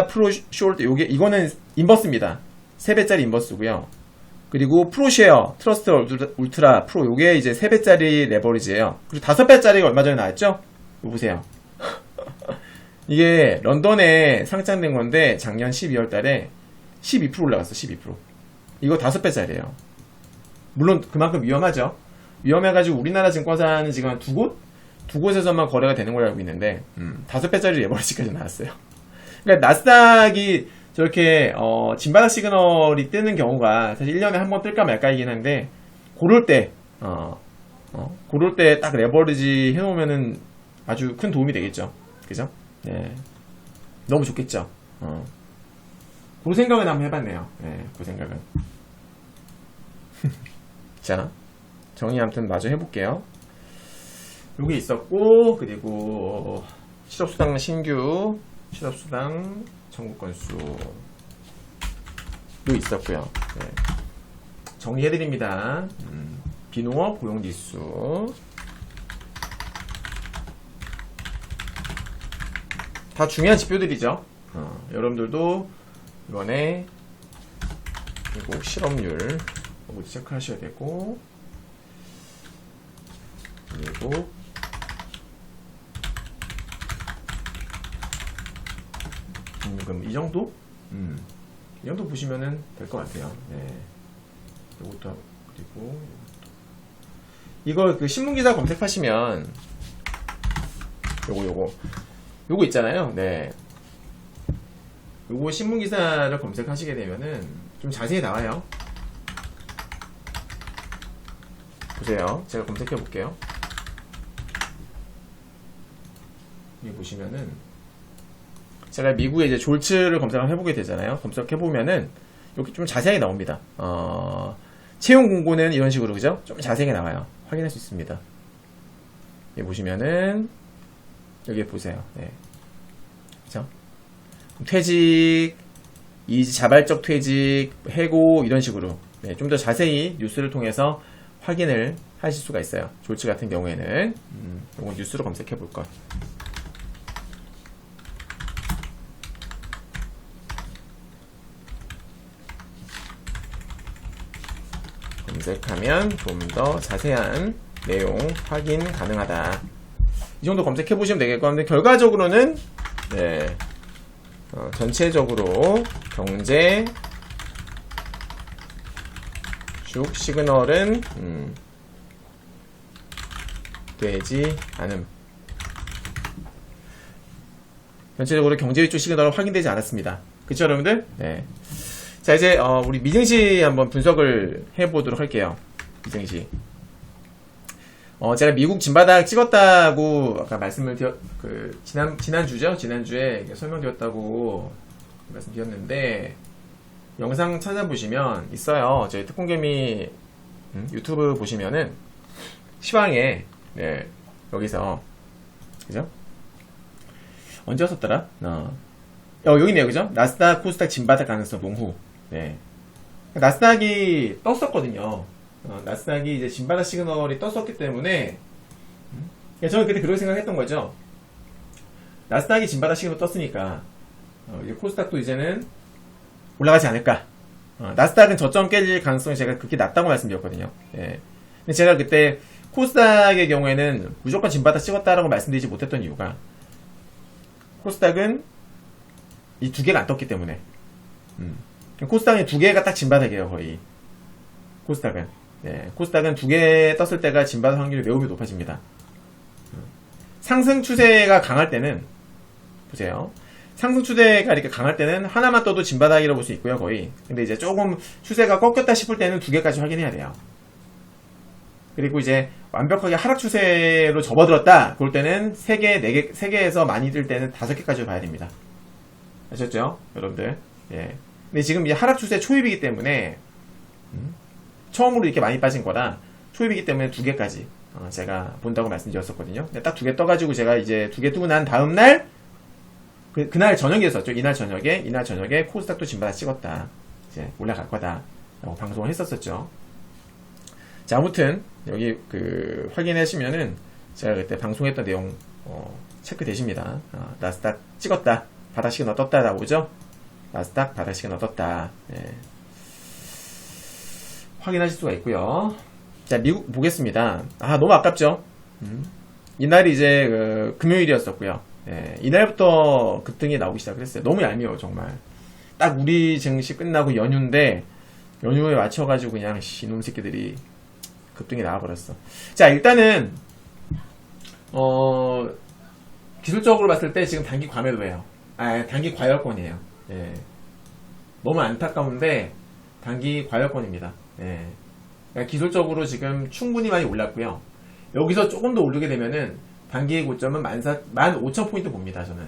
프로 숄트 이거는 인버스입니다. 3배짜리 인버스고요. 그리고 프로쉐어 트러스트 울트라 프로 요게 이제 3배짜리 레버리지예요. 그리고 5배짜리가 얼마 전에 나왔죠? 이거 보세요. 이게 런던에 상장된 건데 작년 12월 달에 12% 올라갔어. 12%. 이거 5배짜리예요. 물론 그만큼 위험하죠. 위험해가지고 우리나라 증권사는 지금 한 두 곳에서만 거래가 되는 걸로 알고 있는데 5배짜리 레버리지까지 나왔어요. 그러니까 나스닥이 저렇게 진바닥 시그널이 뜨는 경우가 사실 1년에 한 번 뜰까 말까이긴 한데 고를 때 딱 레버리지 해놓으면은 아주 큰 도움이 되겠죠. 그죠? 네. 너무 좋겠죠. 그 생각은 한번 해봤네요. 네, 그 생각은. 자, 정리 아무튼 마저 해볼게요. 여기 있었고, 그리고 실업수당 신규, 실업수당 청구 건수 도 있었고요. 네. 정리해드립니다. 비농업 고용지수 다 중요한 지표들이죠. 여러분들도 이번에 그리고 실업률 이거 체크하셔야 되고 그리고 그럼 이 정도? 이 정도 보시면은 될 것 같아요. 네. 요것도 그리고 이거 그 신문기사 검색하시면 요거 있잖아요. 네. 요거 신문기사를 검색하시게 되면은 좀 자세히 나와요. 보세요. 제가 검색해 볼게요. 여기 보시면은 제가 미국의 이제 졸츠를 검색을 해보게 되잖아요. 검색해보면은 여기 좀 자세하게 나옵니다. 채용 공고는 이런 식으로, 그죠? 좀 자세하게 나와요. 확인할 수 있습니다. 여기 보시면은, 여기 보세요. 네. 그죠? 퇴직, 자발적 퇴직, 해고, 이런 식으로. 네, 좀 더 자세히 뉴스를 통해서 확인을 하실 수가 있어요. 졸츠 같은 경우에는. 이건 뉴스로 검색해 볼 것. 검색하면 좀 더 자세한 내용 확인 가능하다. 이 정도 검색해 보시면 되겠고, 근데 결과적으로는 네, 전체적으로 경제 쭉 시그널은 되지 않음. 전체적으로 경제 쪽 시그널은 확인되지 않았습니다. 그쵸 여러분들? 네. 자, 이제 우리 미증시 한번 분석을 해보도록 할게요. 미증시. 제가 미국 진바닥 찍었다고 아까 말씀을 지난주죠? 지난주에 설명드렸다고 말씀드렸는데, 영상 찾아보시면 있어요. 저희 특공개미 유튜브 보시면은 시황에 네, 여기서 그죠? 언제 왔었더라? 여기 있네요, 그죠? 나스닥, 코스닥 진바닥 가능성 농후. 네. 나스닥이 떴었거든요. 나스닥이 이제 진바닥 시그널이 떴었기 때문에 저는 그때 그렇게 생각했던 거죠. 나스닥이 진바닥 시그널 떴으니까 이제 코스닥도 이제는 올라가지 않을까. 나스닥은 저점 깨질 가능성이 제가 그렇게 낮다고 말씀드렸거든요. 예. 근데 제가 그때 코스닥의 경우에는 무조건 진바닥 찍었다라고 말씀드리지 못했던 이유가 코스닥은 이 두 개가 안 떴기 때문에 코스닥이 두 개가 딱 진바닥이에요, 거의. 코스닥은. 네, 코스닥은 두 개 떴을 때가 진바닥 확률이 매우 높아집니다. 상승 추세가 강할 때는, 보세요. 상승 추세가 이렇게 강할 때는 하나만 떠도 진바닥이라고 볼 수 있고요, 거의. 근데 이제 조금 추세가 꺾였다 싶을 때는 두 개까지 확인해야 돼요. 그리고 이제 완벽하게 하락 추세로 접어들었다. 그럴 때는 3개, 4개, 3개에서 많이 들 때는 5개까지 봐야 됩니다. 아셨죠? 여러분들. 예. 근데 지금 이제 하락 추세 초입이기 때문에, 처음으로 이렇게 많이 빠진 거라 초입이기 때문에 2개까지 제가 본다고 말씀드렸었거든요. 근데 딱 2개 떠가지고 제가 이제 2개 뜨고 난 다음날, 그날 저녁이었었죠. 이날 저녁에 코스닥도 진바닥 찍었다. 이제 올라갈 거다. 라고 방송을 했었었죠. 자, 아무튼, 여기 확인하시면은 제가 그때 방송했던 내용, 체크되십니다. 나스닥 찍었다. 바닥 시그널 떴다. 나오죠? 나스닥 바닥 시그널 떴다. 예. 확인하실 수가 있고요. 자, 미국 보겠습니다. 너무 아깝죠? 이날이 이제 금요일이었었고요. 예, 이날부터 급등이 나오기 시작했어요. 너무 얄미워요, 정말. 딱 우리 증시 끝나고 연휴인데 연휴에 맞춰가지고 그냥 이놈 새끼들이 급등이 나와버렸어. 자, 일단은 기술적으로 봤을 때 지금 단기 과매도예요. 단기 과열권이에요. 예. 너무 안타까운데 단기 과열권입니다. 예. 그러니까 기술적으로 지금 충분히 많이 올랐고요. 여기서 조금 더 오르게 되면은 단기의 고점은 15,000포인트 봅니다, 저는.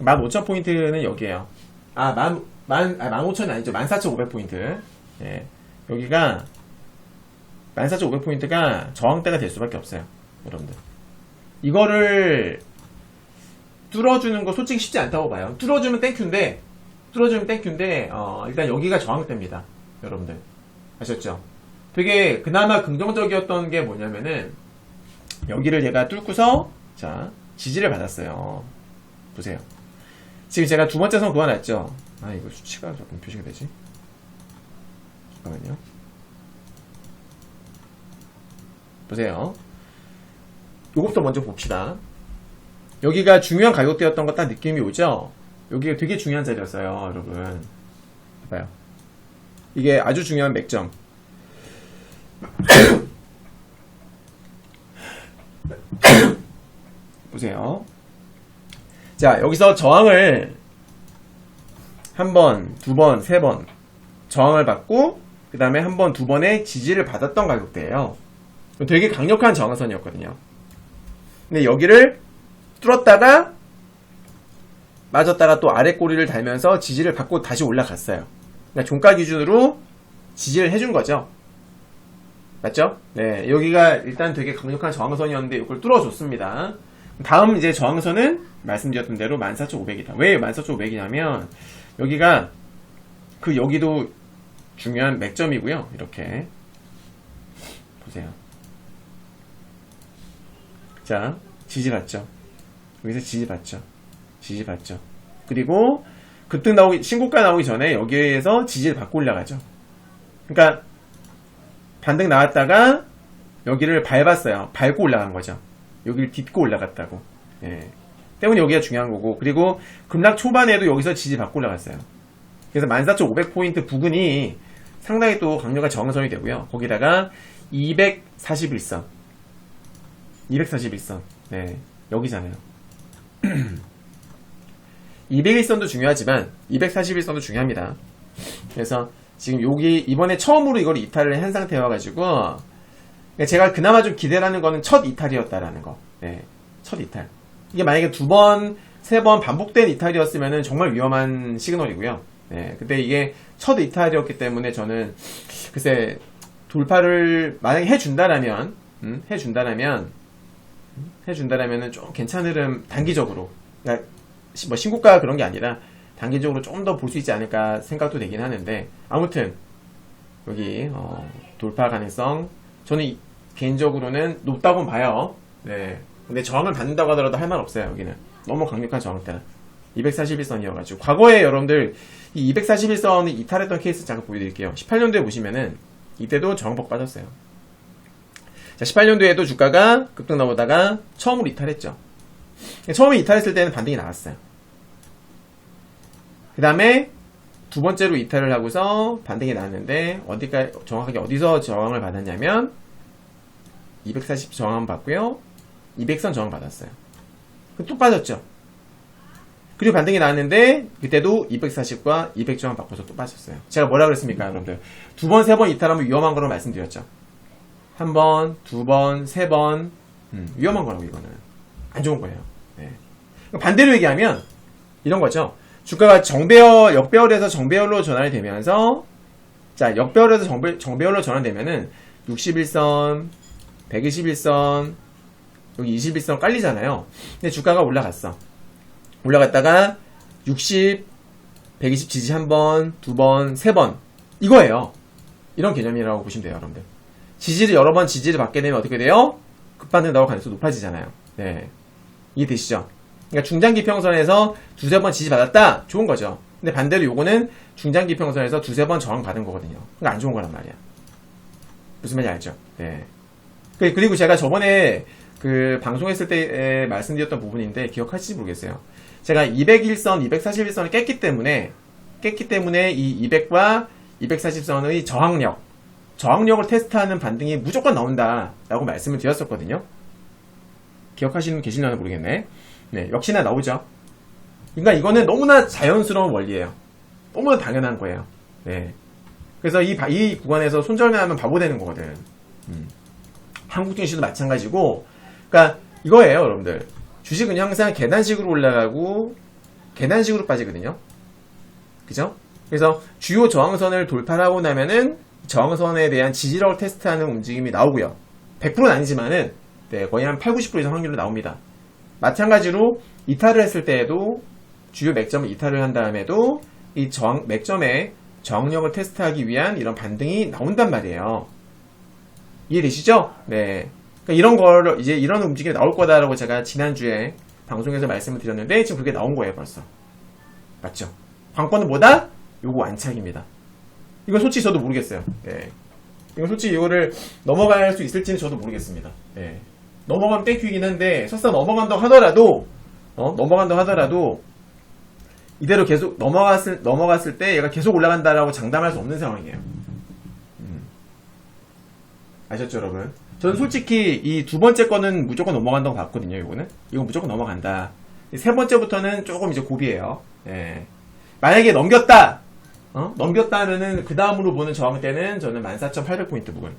15,000포인트는 여기에요. 15,000이 아니죠. 14,500포인트. 예. 여기가 14,500포인트가 저항대가 될 수밖에 없어요, 여러분들. 이거를 뚫어주는 거 솔직히 쉽지 않다고 봐요. 뚫어주면 땡큐인데, 일단 여기가 저항대입니다, 여러분들. 아셨죠? 되게 그나마 긍정적이었던 게 뭐냐면은, 여기를 제가 뚫고서, 자, 지지를 받았어요. 보세요. 지금 제가 두 번째 선 그어놨죠? 이거 수치가 조금 표시가 되지? 잠깐만요. 보세요. 요것부터 먼저 봅시다. 여기가 중요한 가격대였던 거 딱 느낌이 오죠? 여기가 되게 중요한 자리였어요, 여러분. 봐봐요. 이게 아주 중요한 맥점. 보세요. 자, 여기서 저항을 한 번, 두 번, 세 번 저항을 받고 그 다음에 한 번, 두 번의 지지를 받았던 가격대예요. 되게 강력한 저항선이었거든요. 근데 여기를 뚫었다가 맞았다가 또 아래 꼬리를 달면서 지지를 받고 다시 올라갔어요. 그러니까 종가 기준으로 지지를 해준 거죠. 맞죠? 네, 여기가 일단 되게 강력한 저항선이었는데 이걸 뚫어줬습니다. 다음 이제 저항선은 말씀드렸던 대로 14,500이다. 왜 14,500이냐면 여기가 여기도 중요한 맥점이고요. 이렇게 보세요. 자, 지지 받죠. 여기서 지지 받죠. 그리고 급등 신고가 나오기 전에 여기에서 지지를 받고 올라가죠. 그러니까 반등 나왔다가 여기를 밟았어요. 밟고 올라간 거죠. 여기를 딛고 올라갔다고. 예. 때문에 여기가 중요한 거고, 그리고 급락 초반에도 여기서 지지 받고 올라갔어요. 그래서 14,500포인트 부근이 상당히 또 강력한 저항선이 되고요. 거기다가 241선. 네, 여기잖아요. 201선도 중요하지만 241선도 중요합니다. 그래서 지금 여기 이번에 처음으로 이걸 이탈을 한 상태여가지고 제가 그나마 좀 기대하는 거는 첫 이탈이었다라는 거. 네, 첫 이탈. 이게 만약에 두 번, 세 번 반복된 이탈이었으면 정말 위험한 시그널이고요. 네, 근데 이게 첫 이탈이었기 때문에 저는 글쎄 돌파를 만약에 해준다라면 좀 괜찮은 흐름 단기적으로, 그러니까 뭐 신고가 그런 게 아니라 단기적으로 좀 더 볼 수 있지 않을까 생각도 되긴 하는데, 아무튼 여기 돌파 가능성 저는 개인적으로는 높다고 봐요. 네. 근데 저항을 받는다고 하더라도 할 말 없어요. 여기는 너무 강력한 저항대라. 241선이어가지고 과거에 여러분들 이 241선이 이탈했던 케이스 잠깐 보여드릴게요. 18년도에 보시면은 이때도 저항폭 빠졌어요. 자, 18년도에도 주가가 급등 나오다가 처음으로 이탈했죠. 처음에 이탈했을 때는 반등이 나왔어요. 그 다음에 두 번째로 이탈을 하고서 반등이 나왔는데 정확하게 어디서 저항을 받았냐면 240 저항 받고요. 200선 저항 받았어요. 그럼 또 빠졌죠. 그리고 반등이 나왔는데 그때도 240과 200 저항 받고서 또 빠졌어요. 제가 뭐라 그랬습니까, 여러분들? 두 번, 세 번 이탈하면 위험한 거라고 말씀드렸죠. 한 번, 두 번, 세 번, 위험한 거라고 이거는 안 좋은 거예요. 네. 반대로 얘기하면 이런 거죠. 주가가 역배열에서 정배열로 전환이 되면서, 자, 역배열에서 정배열로 전환되면은 61선, 121선, 여기 21선 깔리잖아요. 근데 주가가 올라갔다가 60, 120 지지 한 번, 두 번, 세 번. 이거예요. 이런 개념이라고 보시면 돼요, 여러분들. 여러 번 지지를 받게 되면 어떻게 돼요? 급반등 나올 가능성이 높아지잖아요. 네. 이해되시죠? 그러니까 중장기 평선에서 두세 번 지지받았다? 좋은 거죠. 근데 반대로 요거는 중장기 평선에서 두세 번 저항받은 거거든요. 그러니까 안 좋은 거란 말이야. 무슨 말인지 알죠? 네. 그리고 제가 저번에 그 방송했을 때 말씀드렸던 부분인데 기억하실지 모르겠어요. 제가 201선, 241선을 깼기 때문에 이 200과 240선의 저항력을 테스트하는 반등이 무조건 나온다라고 말씀을 드렸었거든요. 기억하시는 분 계시려나 모르겠네. 네, 역시나 나오죠. 그러니까 이거는 너무나 자연스러운 원리예요. 너무나 당연한 거예요. 네. 그래서 이 구간에서 손절매하면 바보 되는 거거든. 한국 증시도 마찬가지고, 그러니까 이거예요, 여러분들. 주식은 항상 계단식으로 올라가고 계단식으로 빠지거든요. 그죠? 그래서 주요 저항선을 돌파하고 나면은 저항선에 대한 지지력을 테스트하는 움직임이 나오고요. 100%는 아니지만은 네, 거의 한 80, 90% 이상 확률로 나옵니다. 마찬가지로 이탈을 했을 때에도 주요 맥점을 이탈을 한 다음에도 이 맥점의 저항력을 테스트하기 위한 이런 반등이 나온단 말이에요. 이해되시죠? 네. 그러니까 이런 움직임이 나올 거다라고 제가 지난주에 방송에서 말씀을 드렸는데 지금 그게 나온 거예요, 벌써. 맞죠? 관건은 뭐다? 요거 완착입니다. 이건 솔직히 저도 모르겠어요. 네. 이건 솔직히 이거를 넘어갈 수 있을지는 저도 모르겠습니다. 네. 넘어가면 땡큐이긴 한데, 설사 넘어간다고 하더라도, 이대로 계속 넘어갔을 때 얘가 계속 올라간다라고 장담할 수 없는 상황이에요. 아셨죠, 여러분? 저는 솔직히 이 두 번째 거는 무조건 넘어간다고 봤거든요, 이건 무조건 넘어간다. 세 번째부터는 조금 이제 고비예요. 예. 만약에 넘겼다면은 그 다음으로 보는 저항대는 저는 14,800포인트 부근.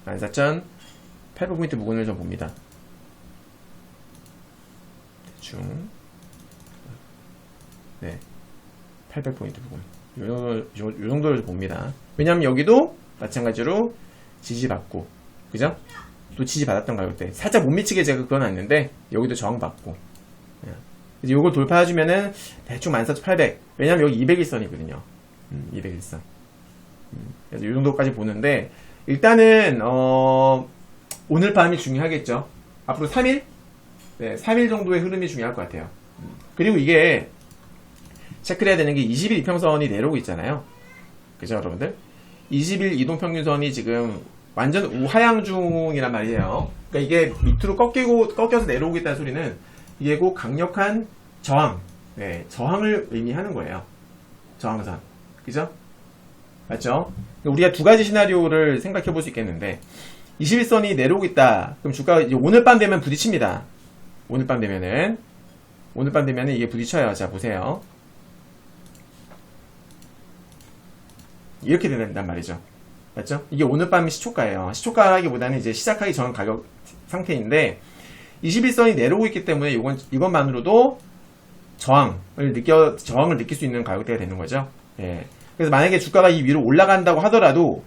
14,800포인트 부근을 좀 봅니다. 대충. 네. 800포인트 부근. 요 정도를 봅니다. 왜냐면 여기도 마찬가지로 지지받고, 그죠? 또 지지받았던 가격대. 살짝 못 미치게 제가 그어놨는데, 여기도 저항받고. 이제 요걸 돌파해주면은, 대충 14,800. 왜냐면 여기 201선이거든요. 201선. 그래서 요 정도까지 보는데, 일단은, 오늘 밤이 중요하겠죠. 앞으로 3일? 네, 3일 정도의 흐름이 중요할 것 같아요. 그리고 이게, 체크를 해야 되는 게 20일 이평선이 내려오고 있잖아요. 그죠, 여러분들? 20일 이동평균선이 지금 완전 우하향 중이란 말이에요. 그러니까 이게 밑으로 꺾여서 내려오고 있다는 소리는 이게 곧 강력한 저항, 네, 저항을 의미하는 거예요. 저항선. 그죠? 맞죠? 우리가 두 가지 시나리오를 생각해 볼 수 있겠는데, 21선이 내려오고 있다. 그럼 주가가 이제 오늘 밤 되면 부딪힙니다. 오늘 밤 되면은 이게 부딪혀요. 자, 보세요. 이렇게 된단 말이죠. 맞죠? 이게 오늘 밤 시초가예요. 시초가라기보다는 이제 시작하기 전 가격 상태인데, 21선이 내려오고 있기 때문에 이것만으로도 저항을 느낄 수 있는 가격대가 되는 거죠. 예. 그래서 만약에 주가가 이 위로 올라간다고 하더라도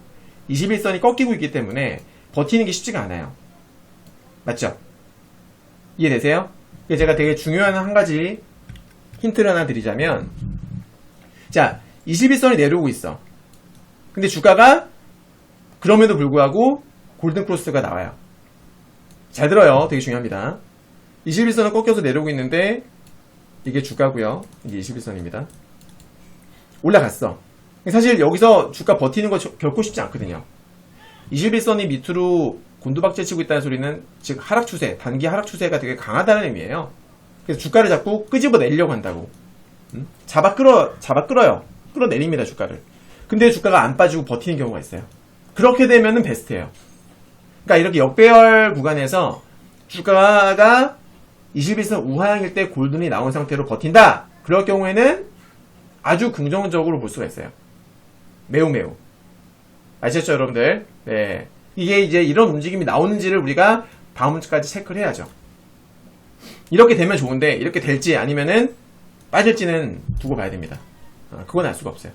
21선이 꺾이고 있기 때문에 버티는 게 쉽지가 않아요. 맞죠? 이해되세요? 제가 되게 중요한 한 가지 힌트를 하나 드리자면, 자, 21선이 내려오고 있어. 근데 주가가 그럼에도 불구하고 골든크로스가 나와요. 잘 들어요. 되게 중요합니다. 21선은 꺾여서 내려오고 있는데 이게 주가고요. 이게 21선입니다. 올라갔어. 사실 여기서 주가 버티는 거 결코 쉽지 않거든요. 21선이 밑으로 곤두박질 치고 있다는 소리는 즉 하락 추세, 단기 하락 추세가 되게 강하다는 의미예요. 그래서 주가를 자꾸 끄집어 내려고 한다고. 잡아 끌어요. 끌어내립니다, 주가를. 근데 주가가 안 빠지고 버티는 경우가 있어요. 그렇게 되면은 베스트예요. 그러니까 이렇게 역배열 구간에서 주가가 21선 우하향일 때 골든이 나온 상태로 버틴다. 그럴 경우에는 아주 긍정적으로 볼 수가 있어요. 매우. 아시겠죠, 여러분들? 네. 이게 이제 이런 움직임이 나오는지를 우리가 다음 주까지 체크를 해야죠. 이렇게 되면 좋은데, 이렇게 될지 아니면은 빠질지는 두고 봐야 됩니다. 그건 알 수가 없어요.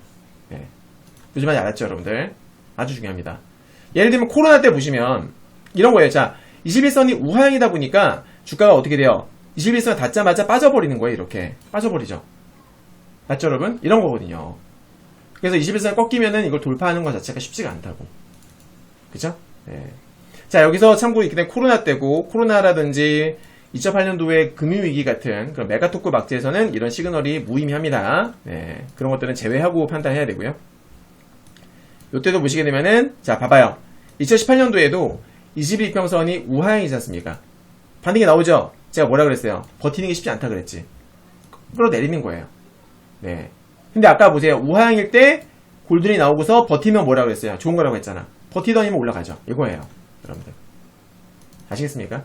네. 요즘까지 알았죠, 여러분들? 아주 중요합니다. 예를 들면 코로나 때 보시면 이런 거예요. 자, 21선이 우하향이다 보니까 주가가 어떻게 돼요? 21선 닿자마자 빠져버리는 거예요. 이렇게 빠져버리죠. 맞죠, 여러분? 이런 거거든요. 그래서 21선 꺾이면은 이걸 돌파하는 것 자체가 쉽지가 않다고. 그죠? 네. 자, 여기서 참고로 이렇게 된 코로나 때고, 코로나라든지 2008년도에 금융위기 같은 그런 메가토크 막지에서는 이런 시그널이 무의미합니다. 네. 그런 것들은 제외하고 판단해야 되고요. 이때도 보시게 되면은, 자, 봐봐요. 2018년도에도 21평선이 우하향이지 않습니까? 반등이 나오죠? 제가 뭐라 그랬어요? 버티는 게 쉽지 않다 그랬지. 끌어내리는 거예요. 네. 근데 아까 보세요. 우하향일 때 골든이 나오고서 버티면 뭐라 그랬어요? 좋은 거라고 했잖아. 버티더니면 올라가죠. 이거예요. 여러분들. 아시겠습니까?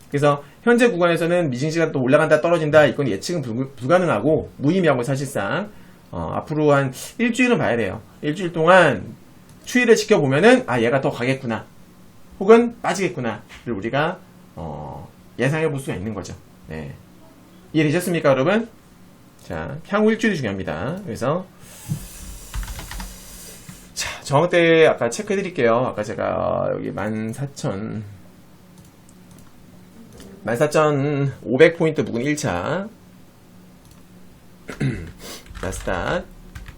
그래서 현재 구간에서는 미증시가 또 올라간다 떨어진다 이건 예측은 불가능하고 무의미하고 사실상 앞으로 한 일주일은 봐야 돼요. 일주일 동안 추이를 지켜보면은 아 얘가 더 가겠구나 혹은 빠지겠구나를 우리가 예상해 볼 수가 있는 거죠. 네. 이해되셨습니까, 여러분? 자, 향후 일주일이 중요합니다. 그래서 자, 저항대 아까 체크해 드릴게요. 아까 제가 여기 14,500포인트 부근 1차 나스닥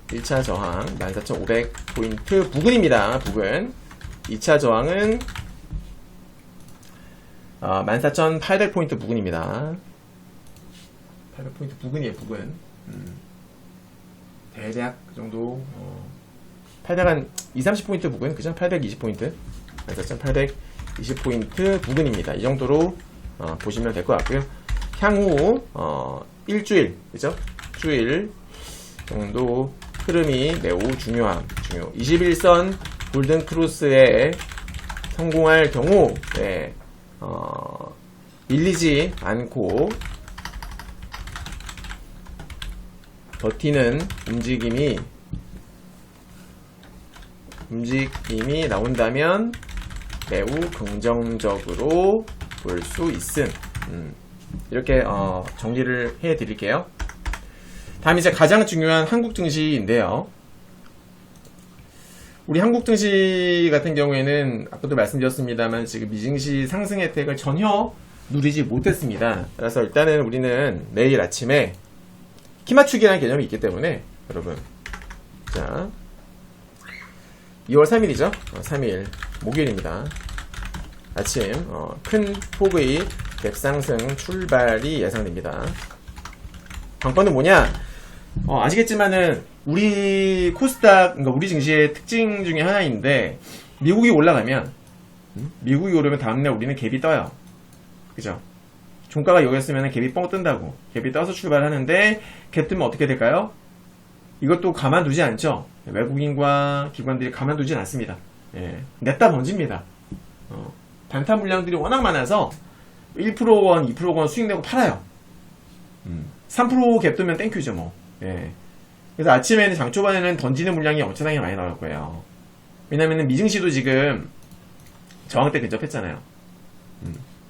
1차 저항 14,500포인트 부근입니다. 부근 2차 저항은 14,800포인트 부근입니다. 800포인트 부근이에요. 부근. 대략 그 정도 800한 2-30포인트 부근 그죠? 820포인트 14,820포인트 부근입니다. 이 정도로 보시면 될 것 같고요. 향후 일주일 그죠? 주일 정도 흐름이 매우 중요. 21선 골든 크로스에 성공할 경우 네, 밀리지 않고 버티는 움직임이 나온다면 매우 긍정적으로 볼 수 있음. 이렇게 정리를 해 드릴게요. 다음 이제 가장 중요한 한국 증시인데요. 우리 한국 증시 같은 경우에는 아까도 말씀드렸습니다만 지금 미증시 상승 혜택을 전혀 누리지 못했습니다. 그래서 일단은 우리는 내일 아침에 키 맞추기라는 개념이 있기 때문에 여러분 자 2월 3일이죠. 3일 목요일입니다. 아침 큰 폭의 갭상승 출발이 예상됩니다. 관건은 뭐냐? 아시겠지만은 우리 코스닥, 그러니까 우리 증시의 특징 중에 하나인데 미국이 올라가면 미국이 오르면 다음날 우리는 갭이 떠요. 그죠? 종가가 여기였으면 갭이 뻥 뜬다고. 갭이 떠서 출발하는데 갭 뜨면 어떻게 될까요? 이것도 가만두지 않죠. 외국인과 기관들이 가만두진 않습니다. 예, 냈다 던집니다. 단타 물량들이 워낙 많아서 1%원, 2%원 수익 내고 팔아요. 3% 갭 뜨면 땡큐죠 뭐. 예. 그래서 아침에는 장 초반에는 던지는 물량이 엄청나게 많이 나올 거예요. 왜냐면은 미증시도 지금 저항대 근접했잖아요.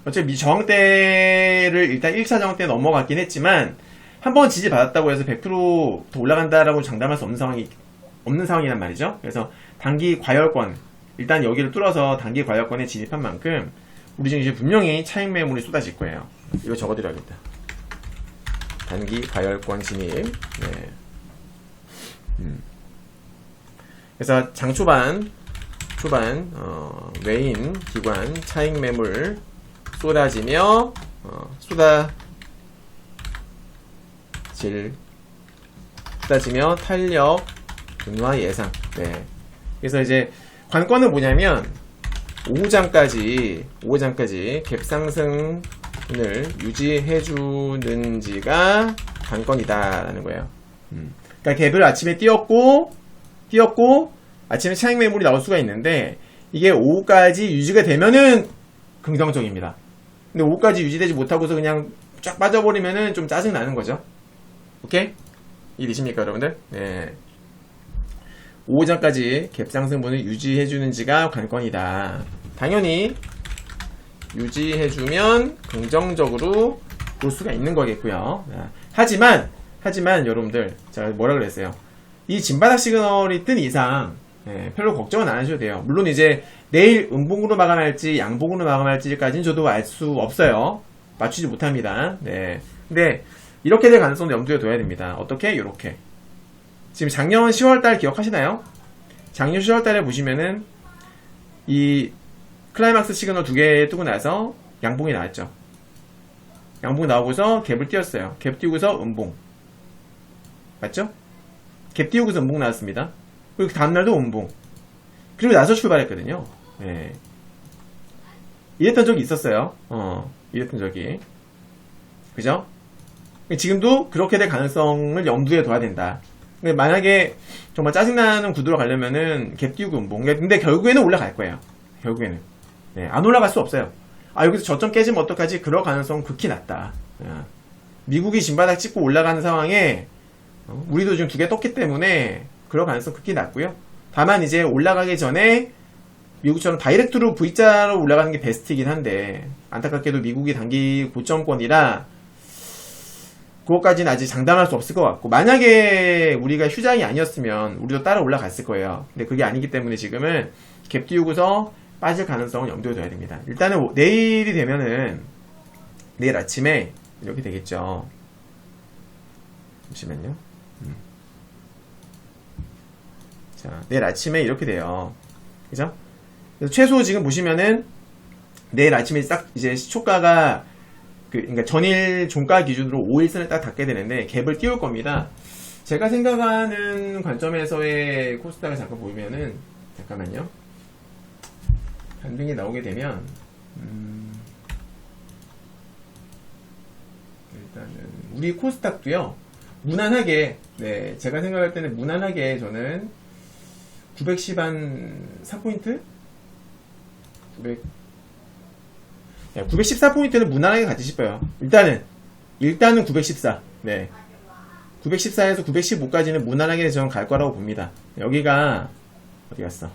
어차피 저항대를 일단 1차 저항대 넘어갔긴 했지만 한번 지지받았다고 해서 100%더 올라간다라고 장담할 수 없는 상황이란 말이죠. 그래서 단기 과열권 일단 여기를 뚫어서 단기 과열권에 진입한 만큼 우리 증시 분명히 차익 매물이 쏟아질 거예요. 이거 적어드려야겠다. 단기 과열권 진입. 네. 그래서 장 초반 외인 기관 차익 매물 쏟아지며 쏟아지며 탄력 둔화 예상. 네. 그래서 이제 관건은 뭐냐면 오후장까지 갭상승을 유지해주는지가 관건이다라는 거예요. 그러니까 갭을 아침에 띄웠고 아침에 차익 매물이 나올 수가 있는데 이게 오후까지 유지가 되면은 긍정적입니다. 근데 오후까지 유지되지 못하고서 그냥 쫙 빠져버리면은 좀 짜증 나는 거죠. 오케이? 이해되십니까, 여러분들? 네. 오후 전까지 갭 상승분을 유지해주는지가 관건이다. 당연히 유지해주면 긍정적으로 볼 수가 있는 거겠고요. 하지만 여러분들 제가 뭐라 그랬어요? 이 진바닥 시그널이 뜬 이상 별로 걱정은 안 하셔도 돼요. 물론 이제 내일 음봉으로 마감할지 양봉으로 마감할지까지는 저도 알 수 없어요. 맞추지 못합니다. 네. 근데 이렇게 될 가능성도 염두에 둬야 됩니다. 어떻게? 이렇게. 지금 작년 10월달 기억하시나요? 작년 10월달에 보시면은 이 클라이막스 시그널 두 개 뜨고 나서 양봉이 나왔죠. 양봉이 나오고서 갭을 띄웠어요. 갭 띄우고서 음봉. 맞죠? 갭 띄우고서 음봉 나왔습니다. 그리고 다음날도 음봉. 그리고 나서 출발했거든요. 네. 이랬던 적이 있었어요. 이랬던 적이. 그죠? 지금도 그렇게 될 가능성을 염두에 둬야 된다. 근데 만약에 정말 짜증나는 구도로 가려면은 갭 띄우고 음봉. 근데 결국에는 올라갈 거예요. 결국에는. 네, 안 올라갈 수 없어요. 여기서 저점 깨지면 어떡하지? 그럴 가능성은 극히 낮다. 미국이 진바닥 찍고 올라가는 상황에 우리도 지금 두 개 떴기 때문에 그럴 가능성 극히 낮고요. 다만 이제 올라가기 전에 미국처럼 다이렉트로 V자로 올라가는 게 베스트이긴 한데 안타깝게도 미국이 단기 고점권이라 그것까지는 아직 장담할 수 없을 것 같고 만약에 우리가 휴장이 아니었으면 우리도 따라 올라갔을 거예요. 근데 그게 아니기 때문에 지금은 갭 띄우고서 빠질 가능성을 염두에 둬야 됩니다. 일단은 내일이 되면은 내일 아침에 이렇게 되겠죠. 잠시만요. 자, 내일 아침에 이렇게 돼요. 그죠? 그래서 최소 지금 보시면은 내일 아침에 딱 이제 시초가가 그러니까 전일 종가 기준으로 5일선을 딱 닫게 되는데 갭을 띄울 겁니다. 제가 생각하는 관점에서의 코스닥을 잠깐 보면은 잠깐만요. 반등이 나오게 되면 일단은 우리 코스닥도요. 무난하게 제가 생각할 때는 무난하게 저는 910한 4포인트? 914포인트는 무난하게 가지 싶어요. 일단은 914. 네. 914에서 915까지는 무난하게 저는 갈 거라고 봅니다. 여기가, 어디 갔어?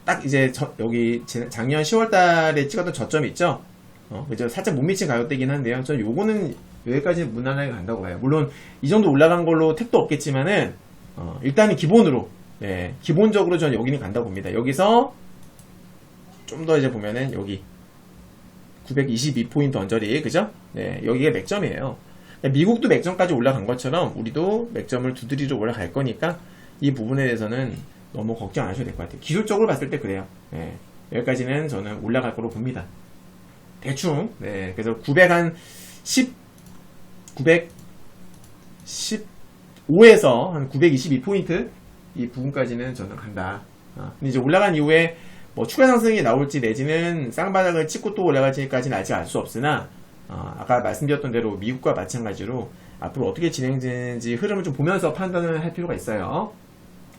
딱 이제, 여기, 작년 10월 달에 찍었던 저점이 있죠? 그죠? 살짝 못 미친 가격대긴 한데요. 저는 요거는 여기까지는 무난하게 간다고 봐요. 물론, 이 정도 올라간 걸로 택도 없겠지만은, 일단은 기본으로, 기본적으로 저는 여기는 간다고 봅니다. 여기서, 좀 더 이제 보면은 여기 922포인트 언저리 그죠? 네, 여기가 맥점이에요. 미국도 맥점까지 올라간 것처럼 우리도 맥점을 두드리러 올라갈 거니까 이 부분에 대해서는 너무 걱정 안 하셔도 될 것 같아요. 기술적으로 봤을 때 그래요. 네, 여기까지는 저는 올라갈 거로 봅니다. 대충 그래서 915에서 한 922포인트 이 부분까지는 저는 간다. 근데 이제 올라간 이후에 뭐 추가 상승이 나올지 내지는 쌍바닥을 찍고 또 올라갈지까지는 아직 알 수 없으나 아까 말씀드렸던 대로 미국과 마찬가지로 앞으로 어떻게 진행되는지 흐름을 좀 보면서 판단을 할 필요가 있어요.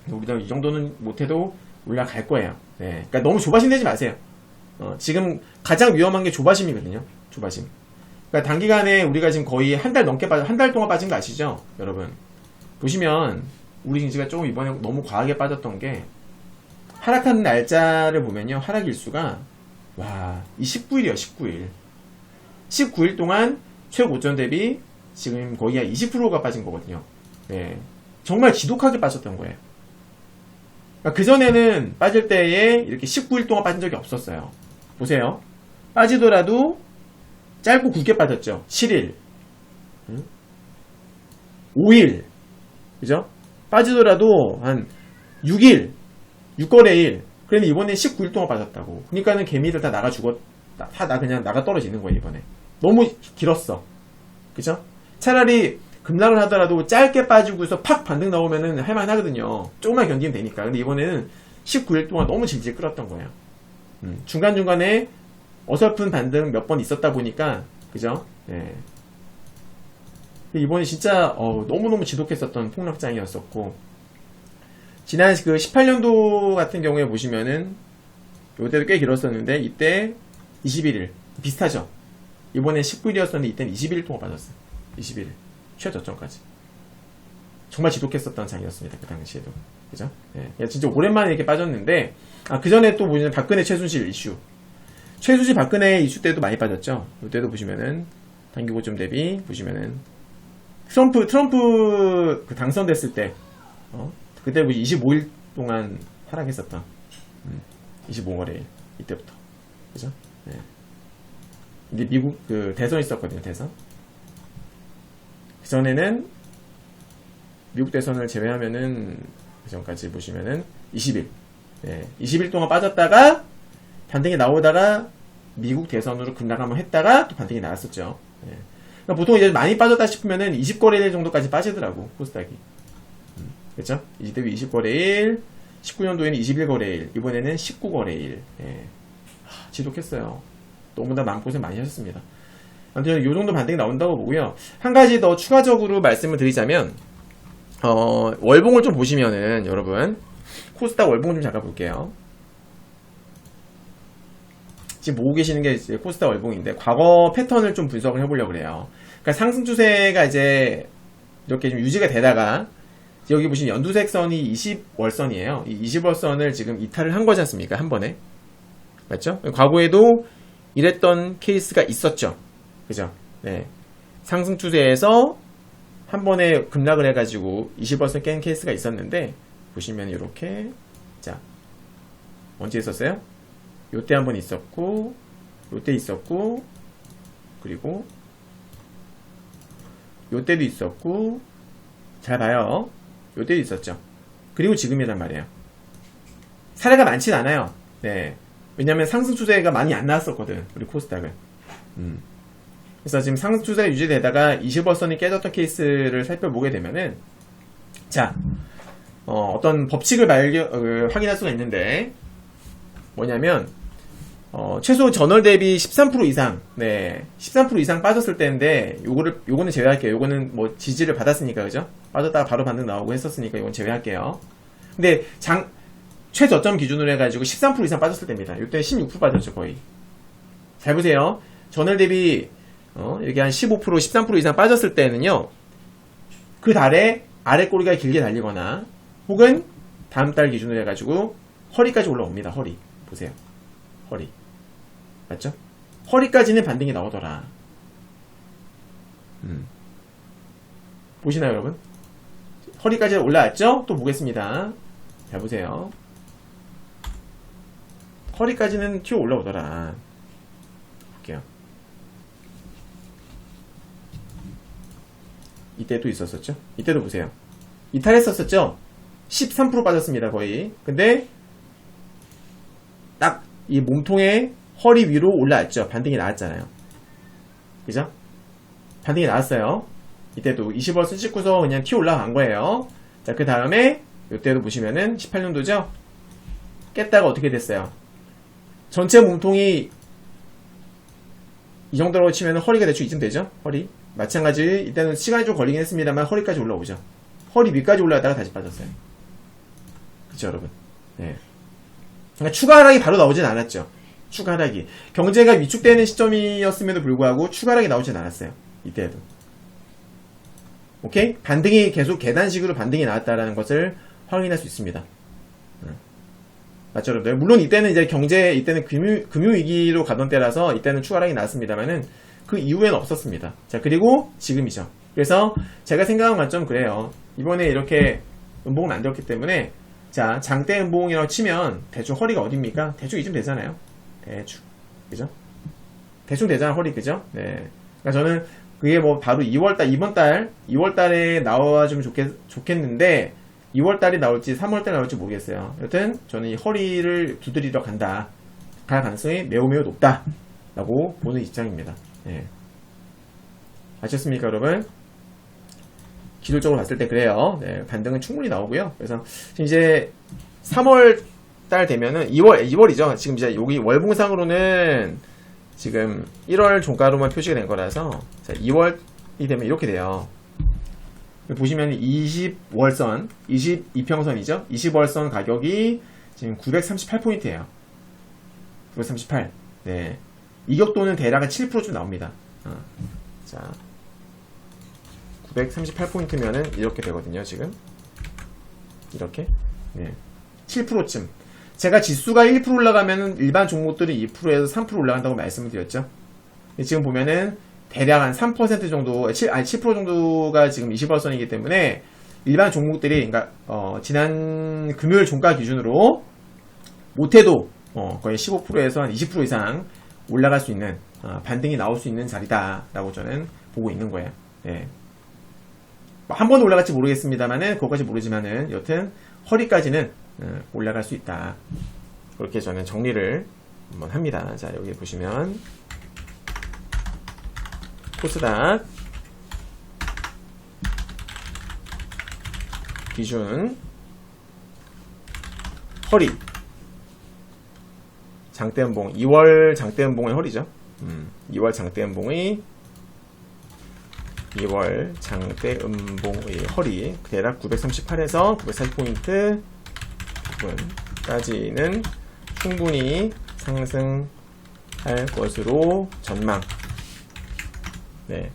우리도 이 정도는 못해도 올라갈 거예요. 그러니까 너무 조바심 내지 마세요. 지금 가장 위험한 게 조바심이거든요. 조바심. 그러니까 단기간에 우리가 지금 거의 한 달 동안 빠진 거 아시죠? 여러분. 보시면 우리 증시가 조금 이번에 너무 과하게 빠졌던 게 하락하는 날짜를 보면요. 하락 일수가 와, 이 19일이에요. 19일 동안 최고점 대비 지금 거의 한 20%가 빠진 거거든요. 정말 지독하게 빠졌던 거예요. 그러니까 그전에는 빠질 때에 이렇게 19일 동안 빠진 적이 없었어요. 보세요. 빠지더라도 짧고 굵게 빠졌죠. 7일 5일 그죠? 빠지더라도 한 6일 6거래일. 그런데 이번에 19일 동안 빠졌다고. 그러니까는 개미들 다 나가 그냥 나가 떨어지는 거예요, 이번에. 너무 길었어. 그죠? 차라리 급락을 하더라도 짧게 빠지고서 팍 반등 나오면은 할만하거든요. 조금만 견디면 되니까. 근데 이번에는 19일 동안 너무 질질 끌었던 거예요. 중간중간에 어설픈 반등 몇 번 있었다 보니까, 그죠? 이번에 진짜 너무너무 지독했었던 폭락장이었었고, 지난 그 18년도 같은 경우에 보시면은 요때도 꽤 길었었는데 이때 21일 비슷하죠. 이번에 19일이었었는데 이때는 21일 동안 빠졌어요. 21일 최저점까지. 정말 지독했었던 장이었습니다. 그 당시에도. 그죠? 예. 진짜 오랜만에 이렇게 빠졌는데, 그 전에 또 보시면 박근혜 최순실 이슈. 최순실 박근혜 이슈 때도 많이 빠졌죠. 이때도 보시면은, 단기 고점 대비, 보시면은, 트럼프 그 당선됐을 때, 그때 25일 동안 하락했었던, 25거래일. 이때부터. 그죠? 예. 근데 미국 그 대선 있었거든요, 대선. 그 전에는, 미국 대선을 제외하면은 그 전까지 보시면은 20일 20일 동안 빠졌다가 반등이 나오다가 미국 대선으로 급락 한번 했다가 또 반등이 나왔었죠. 그러니까 보통 이제 많이 빠졌다 싶으면은 20거래일 정도까지 빠지더라고 코스닥이. 그렇죠? 이때 20거래일 19년도에는 21거래일 이번에는 19거래일 지독했어요. 너무나 마음고생 많이 하셨습니다. 아무튼 이 정도 반등이 나온다고 보고요. 한 가지 더 추가적으로 말씀을 드리자면 월봉을 좀 보시면은, 여러분, 코스닥 월봉을 좀 잠깐 볼게요. 지금 보고 계시는 게 이제 코스닥 월봉인데, 과거 패턴을 좀 분석을 해보려고 그래요. 그러니까 상승 추세가 이제 이렇게 좀 유지가 되다가, 여기 보시면 연두색 선이 20월선이에요. 이 20월선을 지금 이탈을 한 거지 않습니까? 한 번에. 맞죠? 과거에도 이랬던 케이스가 있었죠. 그죠? 네. 상승 추세에서 한 번에 급락을 해가지고 20% 깬 케이스가 있었는데, 보시면 이렇게, 자, 언제 있었어요? 요때 한 번 있었고, 요때 있었고, 그리고 요때도 있었고, 잘 봐요. 요때도 있었죠. 그리고 지금이란 말이에요. 사례가 많진 않아요. 네. 왜냐면 상승 추세가 많이 안 나왔었거든, 우리 코스닥은. 그래서 지금 상승 추세가 유지되다가 20월선이 깨졌던 케이스를 살펴보게 되면은, 자, 어떤 법칙을 확인할 수가 있는데, 뭐냐면, 최소 전월 대비 13% 이상, 13% 이상 빠졌을 때인데, 요거는 제외할게요. 요거는 뭐 지지를 받았으니까, 그죠? 빠졌다가 바로 반등 나오고 했었으니까, 요건 제외할게요. 근데 최저점 기준으로 해가지고 13% 이상 빠졌을 때입니다. 요때 16% 빠졌죠, 거의. 잘 보세요. 전월 대비 이렇게 한 15%, 13% 이상 빠졌을 때는요, 그 달에 아래 꼬리가 길게 달리거나, 혹은 다음 달 기준으로 해가지고 허리까지 올라옵니다. 허리. 보세요. 허리. 맞죠? 허리까지는 반등이 나오더라. 보시나요, 여러분? 허리까지 올라왔죠? 또 보겠습니다. 잘 보세요. 허리까지는 튀어 올라오더라. 볼게요. 이때도 있었었죠? 이때도 보세요. 이탈했었었죠? 13% 빠졌습니다, 거의. 근데, 딱, 이 몸통의 허리 위로 올라왔죠? 반등이 나왔잖아요. 그죠? 반등이 나왔어요. 이때도 20월선 찍고서 그냥 튀어 올라간 거예요. 자, 그 다음에, 이때도 보시면은 18년도죠? 깼다가 어떻게 됐어요? 전체 몸통이 이 정도로 치면 허리가 대충 이쯤 되죠? 허리. 마찬가지, 이때는 시간이 좀 걸리긴 했습니다만 허리까지 올라오죠. 허리 위까지 올라왔다가 다시 빠졌어요. 그쵸, 여러분? 네. 그러니까 추가 하락이 바로 나오진 않았죠. 추가 하락이. 경제가 위축되는 시점이었음에도 불구하고 추가 하락이 나오진 않았어요. 이때에도. 오케이? 반등이 계속 계단식으로 반등이 나왔다라는 것을 확인할 수 있습니다. 맞죠, 여러분들? 물론 이때는 이제 이때는 금융위기로 가던 때라서 이때는 추가 하락이 나왔습니다만은 그 이후에는 없었습니다. 자, 그리고 지금이죠. 그래서 제가 생각한 관점 그래요. 이번에 이렇게 음봉을 만들었기 때문에, 자, 장대 음봉이라고 치면 대충 허리가 어딥니까? 대충 이쯤 되잖아요. 대충. 그죠? 대충 되잖아, 허리. 그죠? 네. 그러니까 저는 그게 뭐 바로 2월달에 나와주면 좋겠는데, 2월달이 나올지 3월달이 나올지 모르겠어요. 여튼 저는 이 허리를 두드리러 갈 가능성이 매우 높다 라고 보는 입장입니다. 네. 아셨습니까, 여러분? 기술적으로 봤을 때 그래요. 네, 반등은 충분히 나오고요. 그래서 지금 이제 3월달 되면은 2월이죠. 지금 이제 여기 월봉상으로는 지금 1월 종가로만 표시가 된 거라서, 자, 2월이 되면 이렇게 돼요. 보시면 20월선, 22평선이죠. 20월선 가격이 지금 938포인트예요. 938. 네. 이격도는 대략 7%좀 나옵니다. 자, 938포인트면은 이렇게 되거든요, 지금. 이렇게. 네. 7%쯤. 제가 지수가 1% 올라가면은 일반 종목들이 2%에서 3% 올라간다고 말씀을 드렸죠. 지금 보면은 대략 한 3% 정도, 7% 정도가 지금 20월선이기 때문에 일반 종목들이, 그러니까, 지난 금요일 종가 기준으로 못해도, 거의 15%에서 한 20% 이상 올라갈 수 있는, 반등이 나올 수 있는 자리다라고 저는 보고 있는 거예요. 예. 한 번 올라갈지 모르겠습니다만은, 그것까지 모르지만은, 여튼, 허리까지는 올라갈 수 있다. 그렇게 저는 정리를 한번 합니다. 자, 여기 보시면, 코스닥 기준 허리 장대음봉 2월 장대음봉의 허리죠. 2월 장대음봉의 허리 대략 938에서 940포인트 부분까지는 충분히 상승할 것으로 전망. 네.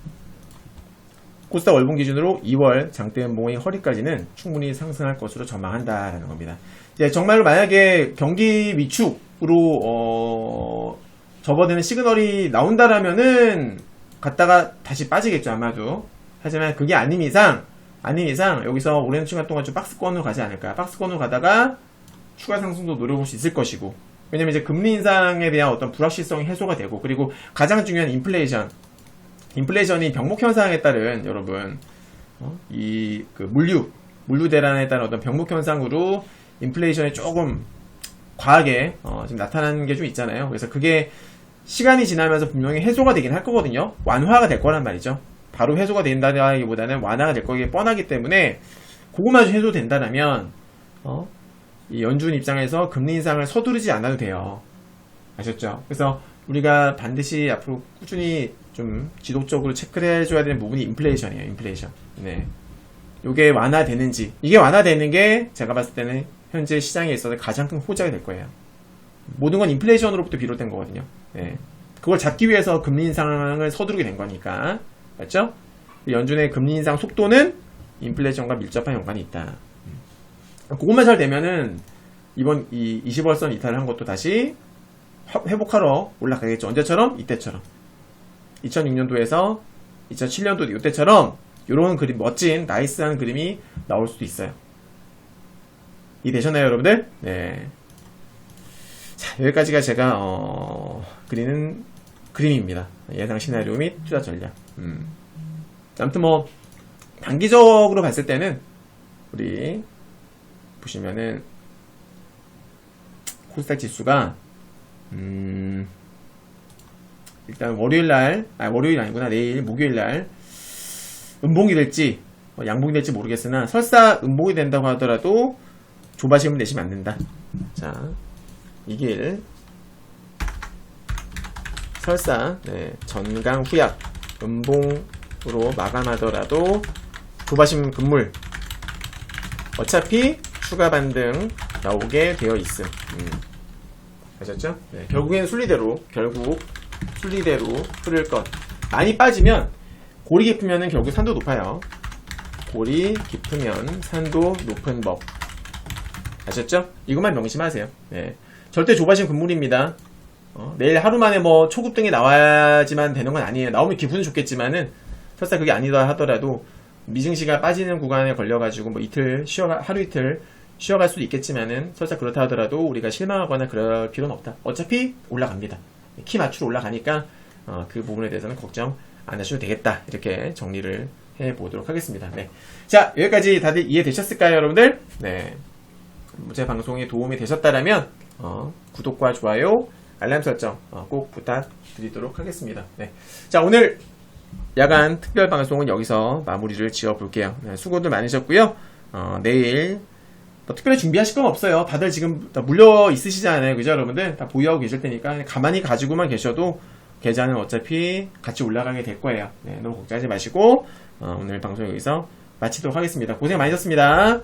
코스닥 월봉 기준으로 2월 장대음봉의 허리까지는 충분히 상승할 것으로 전망한다라는 겁니다. 이제 정말로 만약에 경기 위축으로 접어드는 시그널이 나온다라면은 갔다가 다시 빠지겠죠, 아마도. 하지만 그게 아닌 이상 여기서 오랜 시간 동안 좀 박스권으로 가지 않을까. 박스권으로 가다가 추가 상승도 노려볼 수 있을 것이고. 왜냐면 이제 금리 인상에 대한 어떤 불확실성이 해소가 되고, 그리고 가장 중요한 인플레이션이 병목 현상에 따른, 여러분, 물류 대란에 따른 어떤 병목 현상으로 인플레이션이 조금 과하게 지금 나타나는 게 좀 있잖아요. 그래서 그게 시간이 지나면서 분명히 해소가 되긴 할 거거든요. 완화가 될 거란 말이죠. 바로 해소가 된다기보다는 완화가 될 거기 뻔하기 때문에 그것만 해소된다면 이 연준 입장에서 금리 인상을 서두르지 않아도 돼요. 아셨죠? 그래서 우리가 반드시 앞으로 꾸준히 좀 지속적으로 체크를 해줘야 되는 부분이 인플레이션이에요. 인플레이션. 네. 요게 완화되는지. 이게 완화되는 게 제가 봤을 때는 현재 시장에 있어서 가장 큰 호재가 될 거예요. 모든 건 인플레이션으로부터 비롯된 거거든요. 네. 그걸 잡기 위해서 금리 인상을 서두르게 된 거니까. 맞죠? 연준의 금리 인상 속도는 인플레이션과 밀접한 연관이 있다. 그것만 잘 되면은 이번 이 20월선 이탈을 한 것도 다시 회복하러 올라가겠죠. 언제처럼? 이때처럼. 2006년도에서 2007년도 이때처럼 이런 그림, 멋진 나이스한 그림이 나올 수도 있어요. 이해되셨나요, 여러분들? 네. 자, 여기까지가 제가 그리는 그림입니다. 예상 시나리오 및 투자 전략. 아무튼 뭐 단기적으로 봤을 때는 우리 보시면은 코스닥 지수가 일단 월요일이 아니구나. 내일 목요일날 음봉이 될지 양봉이 될지 모르겠으나 설사 음봉이 된다고 하더라도 조바심을 내시면 안 된다. 자, 이길 설사 전강 후약 음봉으로 마감하더라도 조바심 금물 어차피 추가 반등 나오게 되어 있음. 아셨죠? 네, 결국 순리대로 흐를 것. 많이 빠지면 골이 깊으면 결국 산도 높아요. 골이 깊으면 산도 높은 법. 아셨죠? 이것만 명심하세요. 네. 절대 조바심 금물입니다. 내일 하루 만에 뭐 초급등이 나와야지만 되는 건 아니에요. 나오면 기분은 좋겠지만은 설사 그게 아니다 하더라도 미증시가 빠지는 구간에 걸려가지고 뭐 하루 이틀 쉬어갈 수도 있겠지만은 설사 그렇다 하더라도 우리가 실망하거나 그럴 필요는 없다. 어차피 올라갑니다. 키 맞추러 올라가니까 그 부분에 대해서는 걱정 안 하셔도 되겠다. 이렇게 정리를 해보도록 하겠습니다. 네. 자, 여기까지 다들 이해되셨을까요, 여러분들? 네. 제 방송에 도움이 되셨다라면 구독과 좋아요, 알람 설정 꼭 부탁드리도록 하겠습니다. 네. 자, 오늘 야간 특별 방송은 여기서 마무리를 지어 볼게요. 네, 수고들 많으셨고요. 내일 뭐 특별히 준비하실 건 없어요. 다들 지금 다 물려 있으시잖아요. 그죠, 여러분들? 다 보유하고 계실 테니까 가만히 가지고만 계셔도 계좌는 어차피 같이 올라가게 될 거예요. 네, 너무 걱정하지 마시고 오늘 방송 여기서 마치도록 하겠습니다. 고생 많으셨습니다.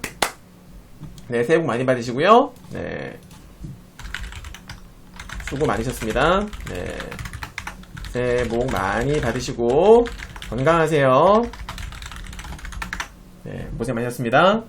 네, 새해 복 많이 받으시고요. 네. 수고 많으셨습니다. 네. 새해 복 많이 받으시고, 건강하세요. 네, 고생 많으셨습니다.